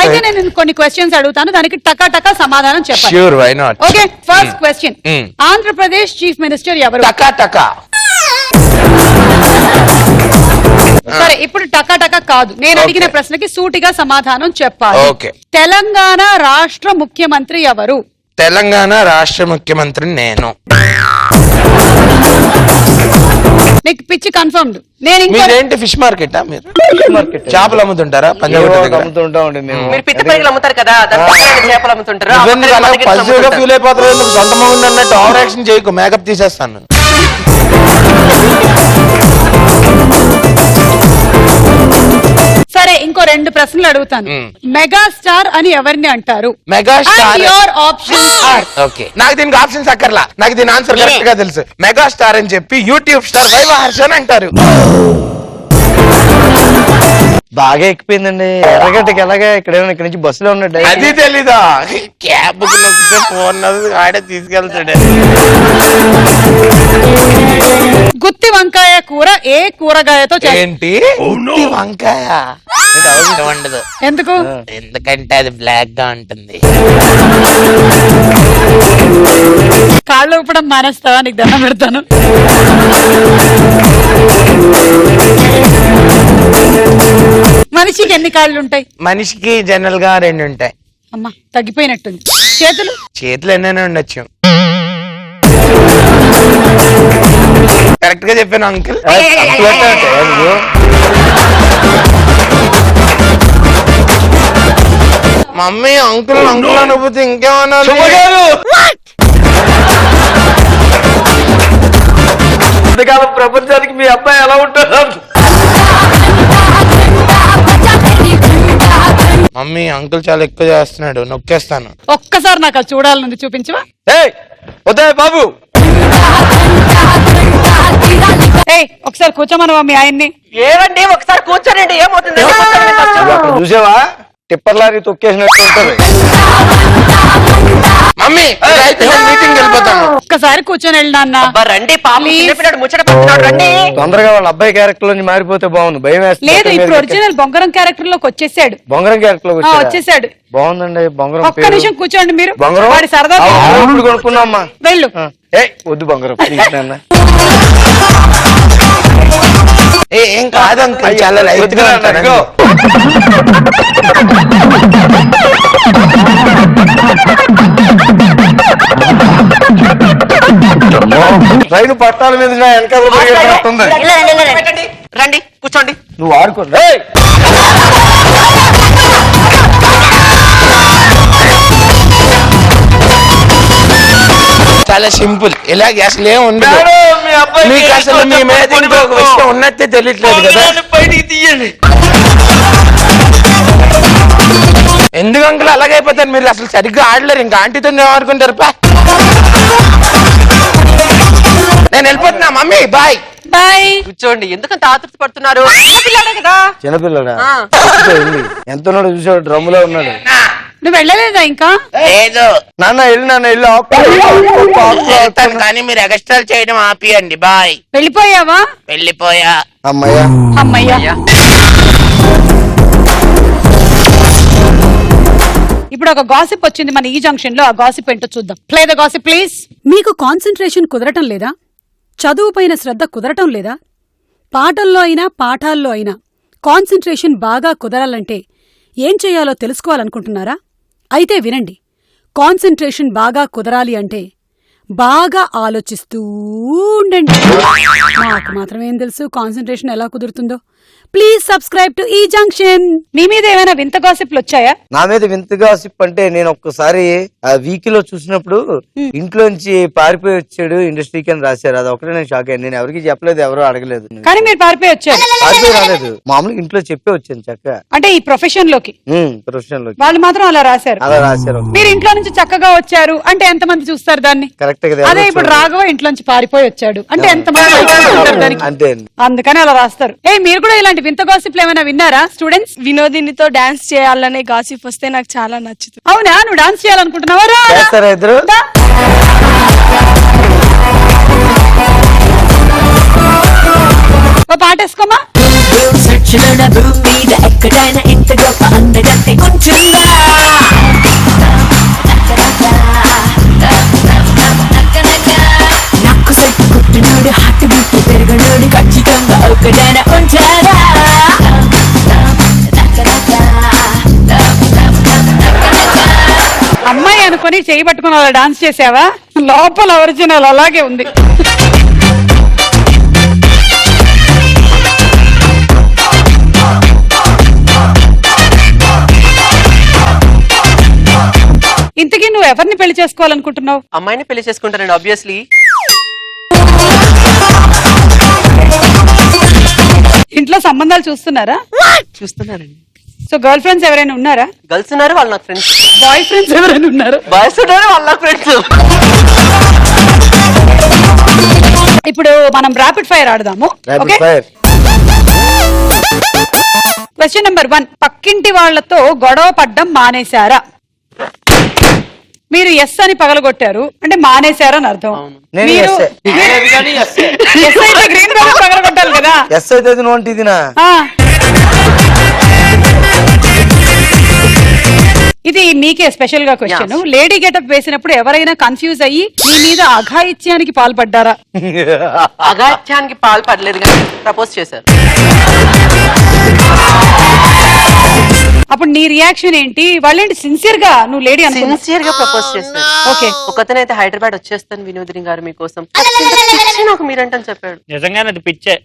అయితే నేను కొన్ని క్వశ్చన్స్ అడుగుతాను, దానికి టకా టకా సమాధానం చెప్పాలి. Sure, why not. Okay, first question. Andhra Pradesh chief minister ఎవరు? టకా టకా. సరే, ఇప్పుడు టకా టకా కాదు, నేను అడిగిన ప్రశ్నకి సూటిగా సమాధానం చెప్పాలి. ఓకే. తెలంగాణ రాష్ట్ర ముఖ్యమంత్రి ఎవరు? తెలంగాణ రాష్ట్ర ముఖ్యమంత్రి నేను. నీకు పిచ్చి కన్ఫర్మ్డ్. నేను ఇంకా మీరేంటి ఫిష్ మార్కెటా? మీరు చేపలు అమ్ముతుంటారా? అమ్ముతుంటామండి మేము. మీరు పిత్త పరిగలు అమ్ముతారు కదా, దాని చేపలు అమ్ముతుంటారు. ఫీల్ అయిపోతారు. సొంత మగుంది అన్నట్టు ఓవర్ యాక్షన్ చేయకు, మేకప్ తీసేస్తాను. సరే, ఇంకో 2 ప్రశ్నలు అడుగుతాను. మెగాస్టార్ అని ఎవరిని అంటారు? Megastar. Your option are. Okay, నాకు దీనికి ఆప్షన్స్ అక్కర్లా, నాకు దీని ఆన్సర్ కరెక్ట్ గా తెలుసు. మెగాస్టార్ అని చెప్పి యూట్యూబ్ స్టార్ వైవ హర్షన్ అంటారు. బాగా ఎక్కిపోయిందండి. ఎర్రగడ్డకి ఎలాగా ఇక్కడ నుంచి బస్సులో ఉన్నట్టు. అది తెలీదా? క్యాబ్ ఫోన్ ఆడే తీసుకెళ్తాడు. గుత్తి వంకాయ కూర ఏ కూరగాయతో ఏంటి? గుత్తి వంకాయ ఉండదు. ఎందుకు? ఎందుకంటే అది బ్లాక్ గా ఉంటుంది. కాళ్ళు ఊపడం మానేస్తావా? నీకు దండం పెడతాను. మనిషికి ఎన్ని కాళ్ళు ఉంటాయి? మనిషికి జనరల్ గా 2 ఉంటాయి. అమ్మా, తగ్గిపోయినట్టుంది. చేతులు? చేతులు ఎన్నైనా ఉండొచ్చు. కరెక్ట్ గా చెప్పాను అంకుల్. మమ్మీ అంకుల్ అంకుల్ అనుభూతి ఇంకేమన్నా? ప్రపంచానికి మీ అబ్బాయి ఎలా ఉంటారు? మమ్మీ అంకుల్ చాలా ఎక్కువ చేస్తున్నాడు, నొక్కేస్తాను. ఒక్కసారి నాకు అది చూడాలనుంది, చూపించవా? వద్దాయి బాబు. ఒకసారి కూర్చోమనవా మీ ఆయన్ని? ఏమండి ఒకసారి కూర్చోనండి, ఏమవుతుంది? చూసావా, టిప్పర్ లారీ తొక్కేసినట్టు ఉంటుంది. మమ్మీ మీటింగ్ వెళ్ళిపోతాను. ఒక్కసారి కూర్చొని వెళ్ళినా రండి, పాప ముచ్చట పడుతున్నాడు, రండి. తొందరగా వాళ్ళ అబ్బాయి క్యారెక్టర్ నుంచి మారిపోతే బాగుంది. భయం వేస్తుంది. లేదు, ఇప్పుడు ఒరిజినల్ బొంగరం క్యారెక్టర్ లోకి వచ్చేసాడు. బొంగరం క్యారెక్టర్ లోకి వచ్చేసాడు. బాగుందండి బొంగరం. ఒక్క నిమిషం కూర్చోండి మీరు. బొంగరం వాడి సరదా కొనుక్కున్నామ్మా. వెళ్ళు. వద్దు బొంగరం. ఏం కాదు అంకుల్, చాలా లైట్ గా ఉంటాడు. రైలు పట్టాల మీద వెనకాల రండి కూర్చోండి. నువ్వు ఆడుకో. చాలా సింపుల్, ఇలాగ అసలు ఏం ఉండదు. మీకు అసలు మీ మీద ఇంకొక విషయం ఉన్నట్టే తెలియట్లేదు కదా. ఎందుకు అంకుల్ అలాగైపోతారు? మీరు అసలు సరిగ్గా ఆడలేరు, ఇంకా ఆంటీతో ఏమనుకుంటారు? నేను వెళ్ళిపోతున్నా మమ్మీ, బాయ్. బాయ్. కూర్చోండి, ఎందుకంత ఆతృత పడుతున్నారు? పిల్లాడే కదా. చిన్నపిల్లడా? ఎంతున్నాడు చూసాడు, డ్రమ్ములో ఉన్నాడు. నువ్వు వెళ్ళలేదా ఇంకా? లేదు నాన్న వెళ్ళి, నాన్న వెళ్ళి కానీ మీరు ఎక్స్ట్రాలు చేయడం ఆపియండి. బాయ్. వెళ్ళిపోయావా? వెళ్ళిపోయా. అమ్మయ్యా అమ్మయ్యా. ఇప్పుడు ఒక గాసిప్ వచ్చింది మన ఈ జంక్షన్ లో. ఆ గాసిప్ ఏంటో చూద్దాం. Play the gossip please. మీకు కాన్సంట్రేషన్ కుదరటం లేదా? చదువుపైన శ్రద్ధ కుదరటం లేదా? పాటల్లో అయినా పాఠాల్లో అయినా కాన్సంట్రేషన్ బాగా కుదరాలంటే ఏం చేయాలో తెలుసుకోవాలనుకుంటున్నారా? అయితే వినండి. కాన్సంట్రేషన్ బాగా కుదరాలి అంటే బాగా ఆలోచిస్తూ ఉండండి. నాకు మాత్రమేం తెలుసు కాన్సంట్రేషన్ ఎలా కుదురుతుందో. ప్లీజ్ సబ్స్క్రైబ్ టు ఈ జంక్షన్. మీ మీద ఏమైనా వింత గాసిప్లు వచ్చాయా? నా మీద వింతగా సిప్ అంటే నేను ఒక్కసారి ఆ వీక్ లో చూసినప్పుడు ఇంట్లోంచి పారిపోయి వచ్చాడు ఇండస్ట్రీకి అని రాశారు. అది ఒకటే నేను షాక్ అయ్యాను. నేను ఎవరికి చెప్పలేదు, ఎవరు అడగలేదు. కానీ మీరు పారిపోయి వచ్చారు. పారిపోయి రాలేదు, మామూలుగా ఇంట్లో చెప్పే వచ్చాను చక్కగా. అంటే ఈ ప్రొఫెషన్ లోకి ప్రొఫెషన్ లో వాళ్ళు మాత్రం అలా రాశారు. అలా రాశారు. మీరు ఇంట్లో నుంచి చక్కగా వచ్చారు అంటే ఎంతమంది చూస్తారు దాన్ని? కరెక్ట్ కదా. అదే ఇప్పుడు రాఘవ ఇంట్లోంచి పారిపోయి వచ్చాడు అంటే ఎంతమంది చూస్తారు దానికి? అంతే. అందుకని అలా రాస్తారు. మీరు కూడా ఇలాంటి వింత గాసిప్లు ఏమైనా విన్నారా స్టూడెంట్స్? వినోదినితో డాన్స్ చేయాలనే గాసిప్ వస్తే నాకు చాలా నచ్చుతుంది. అవునా, నువ్వు డాన్స్ చేయాలనుకుంటున్నావా? చేస్తారా ఇద్దరు? దా. ఓ పాట వేసుకోమా. ఎక్కడైనా ఇంత గొప్ప అందగత్తే ఉంటుందా? నాకు సెట్ కుట్టినోడు హార్ట్ బీట్ పెరగనోడు ఖచ్చితంగా ఒకడైనా ఉంటాడా? అమ్మాయి అనుకుని చేయి పట్టుకుని అలా డాన్స్ చేసావా? లోపల ఒరిజినల్ అలాగే ఉంది. ఇంతకీ నువ్వు ఎవరిని పెళ్లి చేసుకోవాలనుకుంటున్నావు? అమ్మాయిని పెళ్లి చేసుకుంటానండి ఆబ్వియస్లీ. ఇంట్లో సంబంధాలు చూస్తున్నారా? చూస్తున్నానండి. సో గర్ల్ ఫ్రెండ్స్ ఎవరైనా ఉన్నారా? గర్ల్స్ ఉన్నారు, వాళ్ళు నాకు ఫ్రెండ్స్. బాయ్ ఫ్రెండ్స్ ఎవరైనా ఉన్నారా? బాయ్స్ ఉన్నారు, వాళ్ళు నాకు ఫ్రెండ్స్. ఇప్పుడు మనం ర్యాపిడ్ ఫైర్ ఆడదాము. Rapid fire. Question number 1. పక్కింటి వాళ్లతో గొడవ పడ్డం మానేశారా? మీరు ఎస్ అని పగలగొట్టారు అంటే మానేశారని అర్థం. నేను మీరు yes. ఎస్ అయితే గ్రీన్ కలర్ పగలగొట్టాలి కదా. ఎస్ అయితే నువ్వు అంటే ఇదినా? ఇది మీకే స్పెషల్ గా క్వశ్చన్. లేడీ గెటప్ వేసినప్పుడు ఎవరైనా కన్ఫ్యూజ్ అయ్యి మీ మీద అఘాయిత్యానికి పాల్పడ్డారా? అగాత్యానికి పాల్పడలేదు కానీ ప్రపోజ్ చేశారు. అప్పుడు నీ రియాక్షన్ ఏంటి? వాళ్ళేంటి సిన్సియర్ గా నువ్వు లేడీ అనుకున్నా? సిన్సియర్ గా ప్రపోజ్ చేశారు. ఓకే. ఒకతనైతే హైదరాబాద్ వచ్చేస్తాను వినోదిని గారు మీకోసం, నాకు మీరంటని చెప్పాడు. నిజంగానే అది పిచ్చే.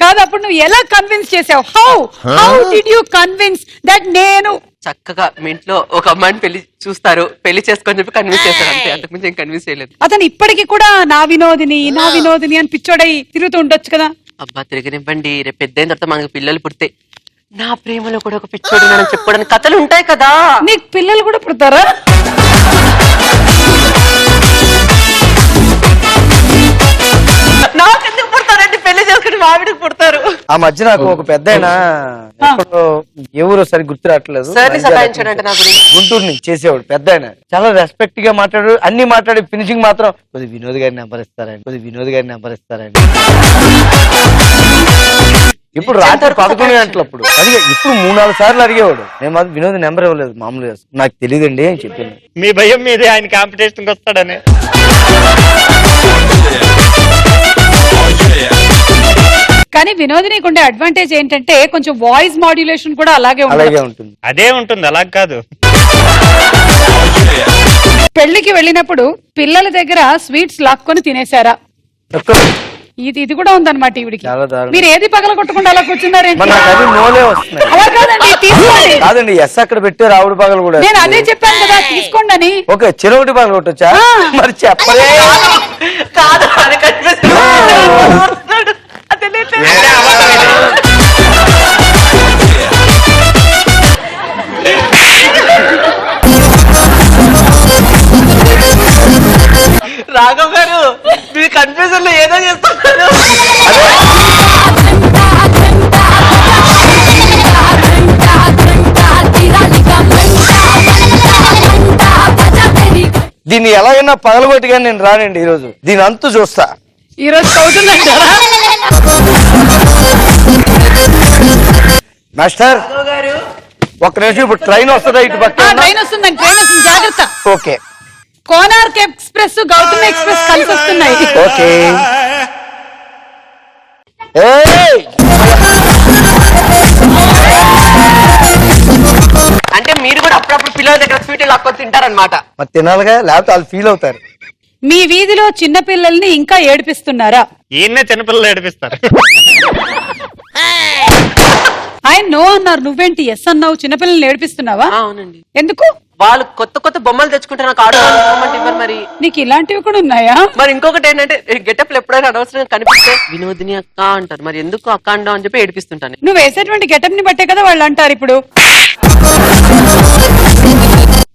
కాదు, అప్పుడు నువ్వు ఎలా కన్విన్స్ చేసావు? How did you convince that నేను చక్కగా మీ ఇంట్లో ఒక అమ్మాయిని పెళ్లి చూస్తారు, పెళ్లి చేసుకొని చెప్పి కన్విన్స్ చేశారు అంతే, అంతకుమించి ఏం కన్విన్స్ చేయలేదు. అతను ఇప్పటికీ కూడా నా వినోదిని అని పిచ్చోడై తిరుగుతూ ఉండొచ్చు కదా. అబ్బా తిరగనివ్వండి, రేపు పెద్ద అయిన తర్వాత మనకు పిల్లలు పుడితే నా ప్రేమలో కూడా ఒక పిచ్చోడు అని చెప్పుకోవడానికి కథలు ఉంటాయి కదా. నీకు పిల్లలు కూడా పుడతారా? నాకెందుకు పుడతారండి? పెళ్లి చేసుకుని మావిడికి పుడతారు. ఆ మధ్య నాకు ఒక పెద్ద ఎవరు సరి గుర్తు రావట్లేదు, సార్ ని సతాయించాడంటే నా గురించి. గుంటూరు నుంచి చేసేవాడు పెద్ద ఆయన. చాలా రెస్పెక్ట్ గా మాట్లాడు, అన్ని మాట్లాడి ఫినిషింగ్ మాత్రం కొద్ది వినోద్ గారి నెంబర్ ఇస్తారండి, కొద్ది వినోద్ గారి నెంబర్ ఇస్తారండి. ఇప్పుడు రాత్రి 11 గంటలప్పుడు అది ఇప్పుడు 3-4 సార్లు అడిగేవాడు. నేను మాత్రం వినోద్ నెంబర్ ఇవ్వలేదు, మామూలుగా నాకు తెలియదండి అని చెప్పింది. మీ భయం మీదే ఆయన కాంపిటీషన్కి వస్తాడని. కానీ వినోదినికి ఉండే అడ్వాంటేజ్ ఏంటంటే కొంచెం వాయిస్ మాడ్యులేషన్ కూడా అలాగే ఉంటుంది. అదే ఉంటుంది, అలా కాదు. పెళ్లికి వెళ్ళినప్పుడు పిల్లల దగ్గర స్వీట్స్ లాక్కొని తినేశారా? ఇది కూడా ఉందన్నమాట ఈవిడికి. మీరు ఏది పగల కొట్టకుండా అలా కూర్చున్నారేంటి? అలా కాదండి, తీసుకోండి. కాదండి, ఎస్ అక్కడ పెట్టారు ఆవిడ పగలు కూడా. నేను అదే చెప్పాను కదా, తీసుకోండి అని. ఓకే, చెరొకటి పగలు కొట్టొచ్చా? మరి చెప్పలే. కాదు రాఘవ్ గారు, మీ కన్ఫ్యూజన్ లో ఏదో చేస్తున్నారు. దీన్ని ఎలాగైనా పగలగొట్టిగా నేను రానండి ఈరోజు. దీని అంతు చూస్తా. ఈరోజు అవుతుందంటారా? మాస్టర్ ఒక్క నిమిషం, ఇప్పుడు ట్రైన్ వస్తుందా ఇటు పక్క? ట్రైన్ వస్తుందండి, ట్రైన్ వస్తుంది, జాగ్రత్త. Okay Konark express, Gautam express కలిసి వస్తున్నాయి. ఓకే. అంటే మీరు కూడా అప్పుడప్పుడు పిల్లల దగ్గర స్వీట్ లాక్కొని తింటారనమాట. మరి తినాలిగా, లేకపోతే వాళ్ళు ఫీల్ అవుతారు. మీ వీధిలో చిన్న పిల్లల్ని ఇంకా ఏడిపిస్తున్నారా? ఈయన్నే చిన్నపిల్లలు ఏడిపిస్తారు. ఆయన నో అన్నారు, నువ్వేంటి ఎస్ అన్నావు? చిన్నపిల్లల్ని ఏడిపిస్తున్నావా? అవునండి. ఎందుకు? వాళ్ళు కొత్త కొత్త బొమ్మలు తెచ్చుకుంటే నాకు ఆడుకోవాలి. మరి నీకు ఇలాంటివి కూడా ఉన్నాయా? మరి ఇంకొకటి ఏంటంటే గెటప్లు ఎప్పుడైనా అనవసరంగా కనిపిస్తే వినోదిని అక్క అంటారు. మరి ఎందుకు అక్క అంటావు అని చెప్పి ఏడిపిస్తుంటాను. నువ్వు వేసేటువంటి గెటప్ ని బట్టే కదా వాళ్ళు అంటారు. ఇప్పుడు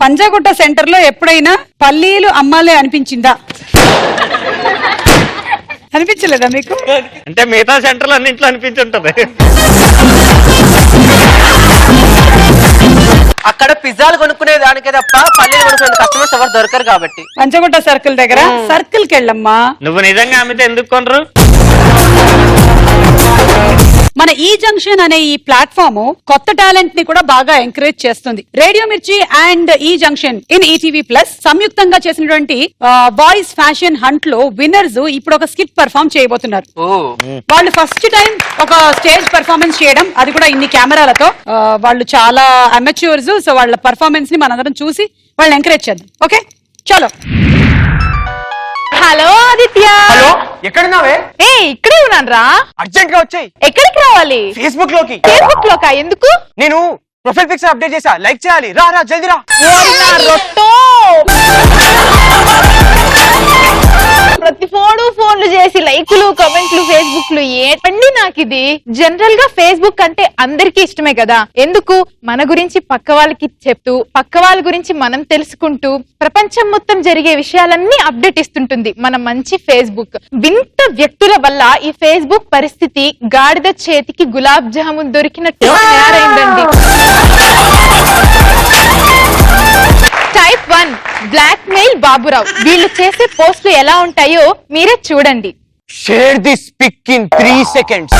పంజాగుట్ట సెంటర్ లో ఎప్పుడైనా పల్లీలు అమ్మాలే అనిపించిందా? అనిపించలేదా మీకు? అంటే మిగతా సెంటర్లు అన్నింట్లో అనిపించుంటది. అక్కడ పిజ్జాలు కొనుక్కునే దానికే తప్ప పల్లీలు కొనుక్కునే కస్టమర్స్ ఎవరు దొరకరు కాబట్టి. పంజాగుట్ట సర్కిల్ దగ్గర సర్కిల్ కి వెళ్ళమ్మా. నువ్వు నిజంగా అమ్మితే ఎందుకు కొనరు? మన ఈ జంక్షన్ అనే ఈ ప్లాట్ఫామ్ కొత్త టాలెంట్ ని కూడా బాగా ఎంకరేజ్ చేస్తుంది. రేడియో మిర్చి అండ్ ఈ జంక్షన్ ఇన్ ఈటీవీ ప్లస్ సంయుక్తంగా చేసినటువంటి బాయ్స్ ఫ్యాషన్ హంట్ లో విన్నర్స్ ఇప్పుడు ఒక స్కిట్ పర్ఫామ్ చేయబోతున్నారు. వాళ్ళు ఫస్ట్ టైం ఒక స్టేజ్ పర్ఫార్మెన్స్ చేయడం, అది కూడా ఇన్ని కెమెరాలతో. వాళ్ళు చాలా అమెచ్యూర్స్. సో వాళ్ళ పర్ఫార్మెన్స్ ని మనందరం చూసి వాళ్ళని ఎంకరేజ్ చేద్దాం. ఓకే, చలో. హలో ఆదిత్య. హలో, ఎక్కడున్నావే? ఏ ఇక్కడే ఉన్నాను రా. అర్జెంట్ గా వచ్చాయి. ఎక్కడికి రావాలి? ఫేస్బుక్ లోకి. ఫేస్బుక్ లోకా? ఎందుకు? నేను ప్రొఫైల్ పిక్చర్ అప్డేట్ చేసా, లైక్ చేయాలి. రా రా జల్దీ రా. ప్రతి ఫోన్లు చేసి లైకులు కమెంట్లు ఫేస్బుక్ లో ఏంటండి నాకు ఇది. జనరల్ గా ఫేస్బుక్ అంటే అందరికీ ఇష్టమే కదా. ఎందుకు? మన గురించి పక్క వాళ్ళకి చెప్తూ, పక్క వాళ్ళ గురించి మనం తెలుసుకుంటూ, ప్రపంచం మొత్తం జరిగే విషయాలన్నీ అప్డేట్ ఇస్తుంటుంది మన మంచి ఫేస్బుక్. వింత వ్యక్తుల వల్ల ఈ ఫేస్బుక్ పరిస్థితి గాడిద చేతికి గులాబ్ జామున్ దొరికినట్టు తయారైందండి. Type 1 blackmail Baburao. వీళ్ళు చేసే పోస్టులు ఎలా ఉంటాయో మీరే చూడండి. Share this pic in 3 seconds.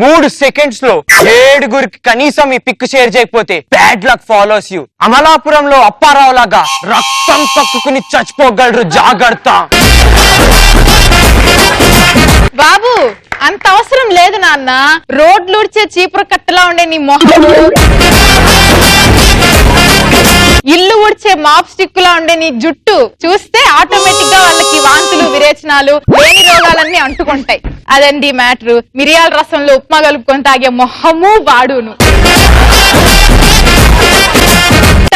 3 seconds లో 7 కనీసం ఈ పిక్ షేర్ చేయకపోతే బ్యాడ్ లక్ ఫాలోస్ యూ. అమలాపురంలో అప్పారావు లాగా రక్తం తక్కుని చచ్చిపోగలరు, జాగ్రత్త. బాబు, అంత అవసరం లేదు నాన్న. రోడ్లు ఉడిచే చీపుర కట్టలా ఉండే నీ మొహము, ఇల్లు ఉడిచే మాప్ స్టిక్ లా ఉండే నీ జుట్టు చూస్తే ఆటోమేటిక్ గా వాళ్ళకి వాంతులు, విరేచనాలు, లేని రోగాలన్నీ అంటుకుంటాయి. అదండి మ్యాటర్. మిరియాల రసంలో ఉప్మా కలుపుకొని తాగే మొహము వాడును.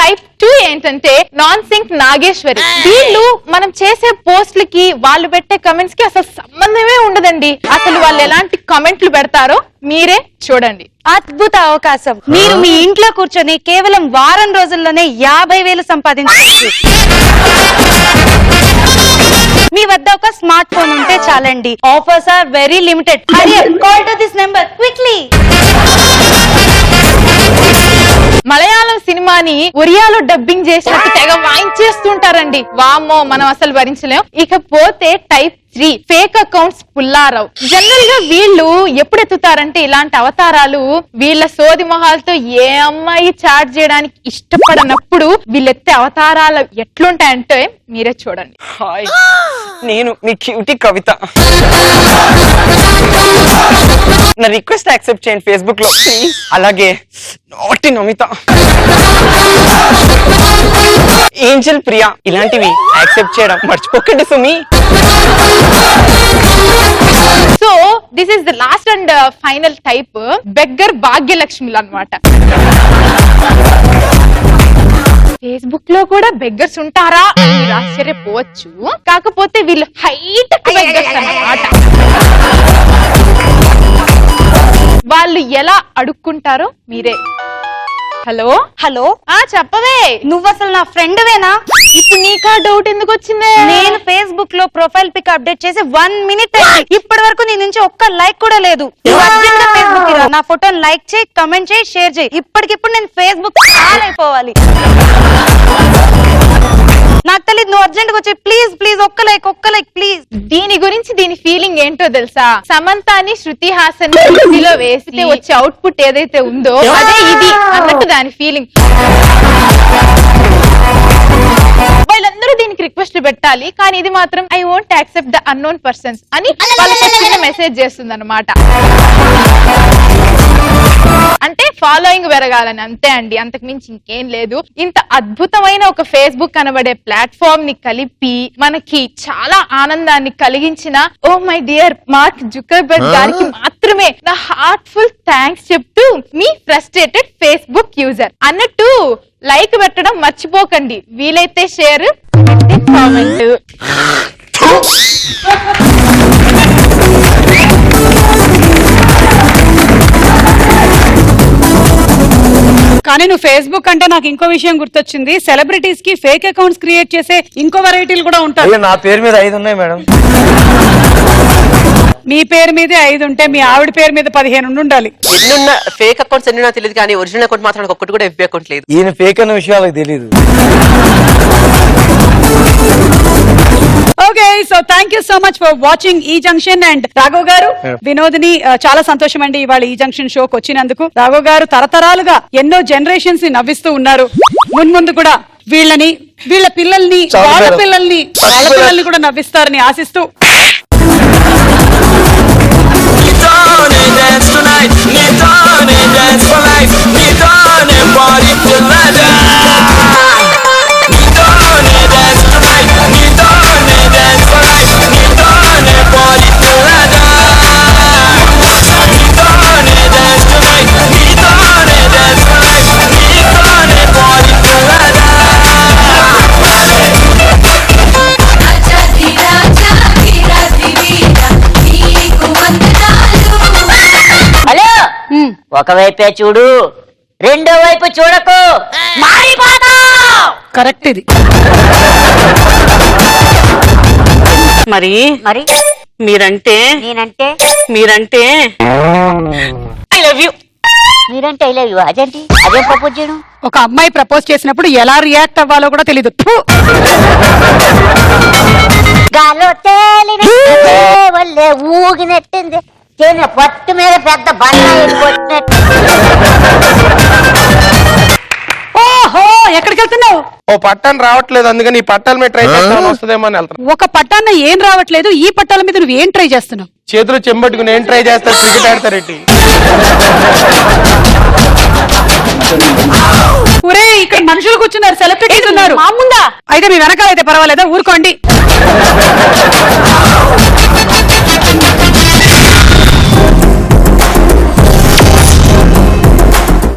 టైప్ 2 ఏంటంటే నాన్ సింక్ నాగేశ్వరి. వీళ్ళు మనం చేసే పోస్ట్లకి, వాళ్ళు పెట్టే కమెంట్స్ కి అసలు సంబంధమే ఉండదండి. అసలు వాళ్ళు ఎలాంటి కమెంట్లు పెడతారో మీరే చూడండి. అద్భుత అవకాశం. మీరు మీ ఇంట్లో కూర్చొని కేవలం వారం రోజుల్లోనే 50,000 సంపాదించవచ్చు. మీ వద్ద ఒక స్మార్ట్ ఫోన్ ఉంటే చాలండి. Offers are very limited. Call to this number quickly. Malayalam సినిమాని ఒరియాలో డబ్బింగ్ చేసినట్టు తెగ వాయించేస్తుంటారండి. వామ్మో, మనం అసలు భరించలేం. ఇకపోతే type 3 fake accounts Pullarao. General గా వీళ్ళు ఎప్పుడు ఎత్తుతారంటే ఇలాంటి అవతారాలు, వీళ్ళ సోది మొహాలతో ఏ అమ్మాయి చాట్ చేయడానికి ఇష్టపడనప్పుడు వీళ్ళెత్తే అవతారాలు ఎట్లుంటాయంటే మీరే చూడండి. హాయ్, నేను మీ క్యూటీ కవిత. నా రిక్వెస్ట్ యాక్సెప్ట్ చేయండి ఫేస్బుక్ లో ప్లీజ్. అలాగే నోటి నమిత, ఏంజల్ ప్రియా, ఇలాంటివి యాక్సెప్ట్ చేయడం మర్చిపోకండి Sumi. So this is the last and final type, beggar భాగ్యలక్ష్మిలు అన్నమాట. ఫేస్బుక్ లో కూడా బెగ్గర్స్ ఉంటారా అని మీరు ఆశ్చర్యపోవచ్చు. కాకపోతే వీళ్ళు హైట్ బెగ్గర్స్ అన్నమాట. వాళ్ళు ఎలా అడుక్కుంటారో మీరే. హలో హలో, చెప్పవే. నువ్వు అసలు నా ఫ్రెండ్ వేనా? ఇప్పుడు నీకా డౌట్ ఎందుకు వచ్చింది? నేను ఫేస్బుక్ లో ప్రొఫైల్ పిక్ అప్డేట్ చేసి 1 minute అయింది. ఇప్పటి వరకు నీ నుంచి ఒక్క లైక్ కూడా లేదు. నువ్వు అర్జెంట్ గా ఫేస్బుక్ కి రా. నా ఫోటోని లైక్ చేయి, కమెంట్ చేయి, షేర్ చేయి. ఇప్పటికిప్పుడు నేను ఫేస్బుక్ అయిపోవాలి. నాకు తెలియదు, నువ్వు అర్జెంట్ గా వచ్చి ప్లీజ్ ప్లీజ్ ఒక్క లైక్ ప్లీజ్. దీని గురించి దీని ఫీలింగ్ ఏంటో తెలుసా? సమంతాని శృతి హాసన్ లో వేస్తే వచ్చే అవుట్పుట్ ఏదైతే ఉందో అదే ఇది అన్నట్టు దాని ఫీలింగ్. వాళ్ళందరూ దీనికి రిక్వెస్ట్ పెట్టాలి, కానీ ఇది మాత్రం I won't accept the unknown persons అని వాళ్ళకి మెసేజ్ చేస్తుంది అన్నమాట. అంటే ఫాలోయింగ్ పెరగాలని, అంతే అండి, అంతకు మించి ఇంకేం లేదు. ఇంత అద్భుతమైన ఒక ఫేస్బుక్ అనబడే ప్లాట్ఫామ్ ని కలిపి మనకి చాలా ఆనందాన్ని కలిగించిన oh my dear Mark Zuckerberg గారికి మాత్రమే నా హార్ట్ఫుల్ థ్యాంక్స్ చెప్తూ, మీ ఫ్రస్ట్రేటెడ్ ఫేస్బుక్ యూజర్. అన్నట్టు లైక్ పెట్టడం మర్చిపోకండి, వీలైతే షేర్, కామెంట్. కానీ నువ్వు ఫేస్బుక్ అంటే నాకు ఇంకో విషయం గుర్తొచ్చింది. సెలబ్రిటీస్ కి ఫేక్ అకౌంట్స్ క్రియేట్ చేసే ఇంకో వెరైటీలు కూడా ఉంటాయి. అయ్యో, నా పేరు మీద 5 ఉన్నాయి మేడం. మీ పేరు మీదే 5 ఉంటే మీ ఆవిడ పేరు మీద 15 ఉండాలి. ఎన్నున్న ఫేక్ అకౌంట్స్ ఎన్నున్నా తెలియదు, కానీ ఒరిజినల్ అకౌంట్ మాత్రం నాకు ఒక్కటి కూడా FB అకౌంట్ లేదు. ఈయన ఫేక్ అన్న విషయాలకు తెలీదు. Okay, so thank you so much for watching ఈ జంక్షన్. అండ్ రాఘవ్ గారు, వినోదిని, చాలా సంతోషం అండి ఇవాళ ఈ జంక్షన్ షోకి వచ్చినందుకు. రాఘవ్ గారు తరతరాలుగా ఎన్నో జనరేషన్స్ ని నవ్విస్తూ ఉన్నారు. మున్ముందు కూడా వీళ్ళని, వీళ్ళ పిల్లల్ని, వాళ్ళ పిల్లల్ని కూడా నవ్విస్తారని ఆశిస్తూ ఒకవైపే చూడు, రెండో వైపు చూడకు, కరెక్ట్ ఇది. మరి మీరంటే మీరంటే ఐ లవ్ యూ. మీరంటే ఐ లవ్ యూ. అదేంటి, అదే ప్రపోజ్ చేయడం? ఒక అమ్మాయి ప్రపోజ్ చేసినప్పుడు ఎలా రియాక్ట్ అవ్వాలో కూడా తెలీదు. గాలో తేలిన వల్లే ఊగినట్టుంది, పట్టు మీద పెద్ద బండ కొట్టినట్టు. ఓహో, ఎక్కడికి వెళ్తున్నావు? ఓ పట్టాన్ని రావట్లేదు, అందుకని ఈ పట్టాల మీద ట్రై చేస్తాను, వస్తుందేమో అని వెళ్తాను. ఒక పట్టాన్న ఏం రావట్లేదు, ఈ పట్టాల మీద నువ్వు ఏం ట్రై చేస్తున్నావు? చేతులు చెంబట్టుకుని ఏం ట్రై చేస్తాను? క్రికెట్ ఆడతారేంటి? ఒరే, ఇక్కడ మనుషులు కూర్చున్నారు, సెలబ్రిటీస్ ఉన్నారు. మా ముందా? అయితే మీ వెనకాల అయితే పర్వాలేదా, ఊరుకోండి.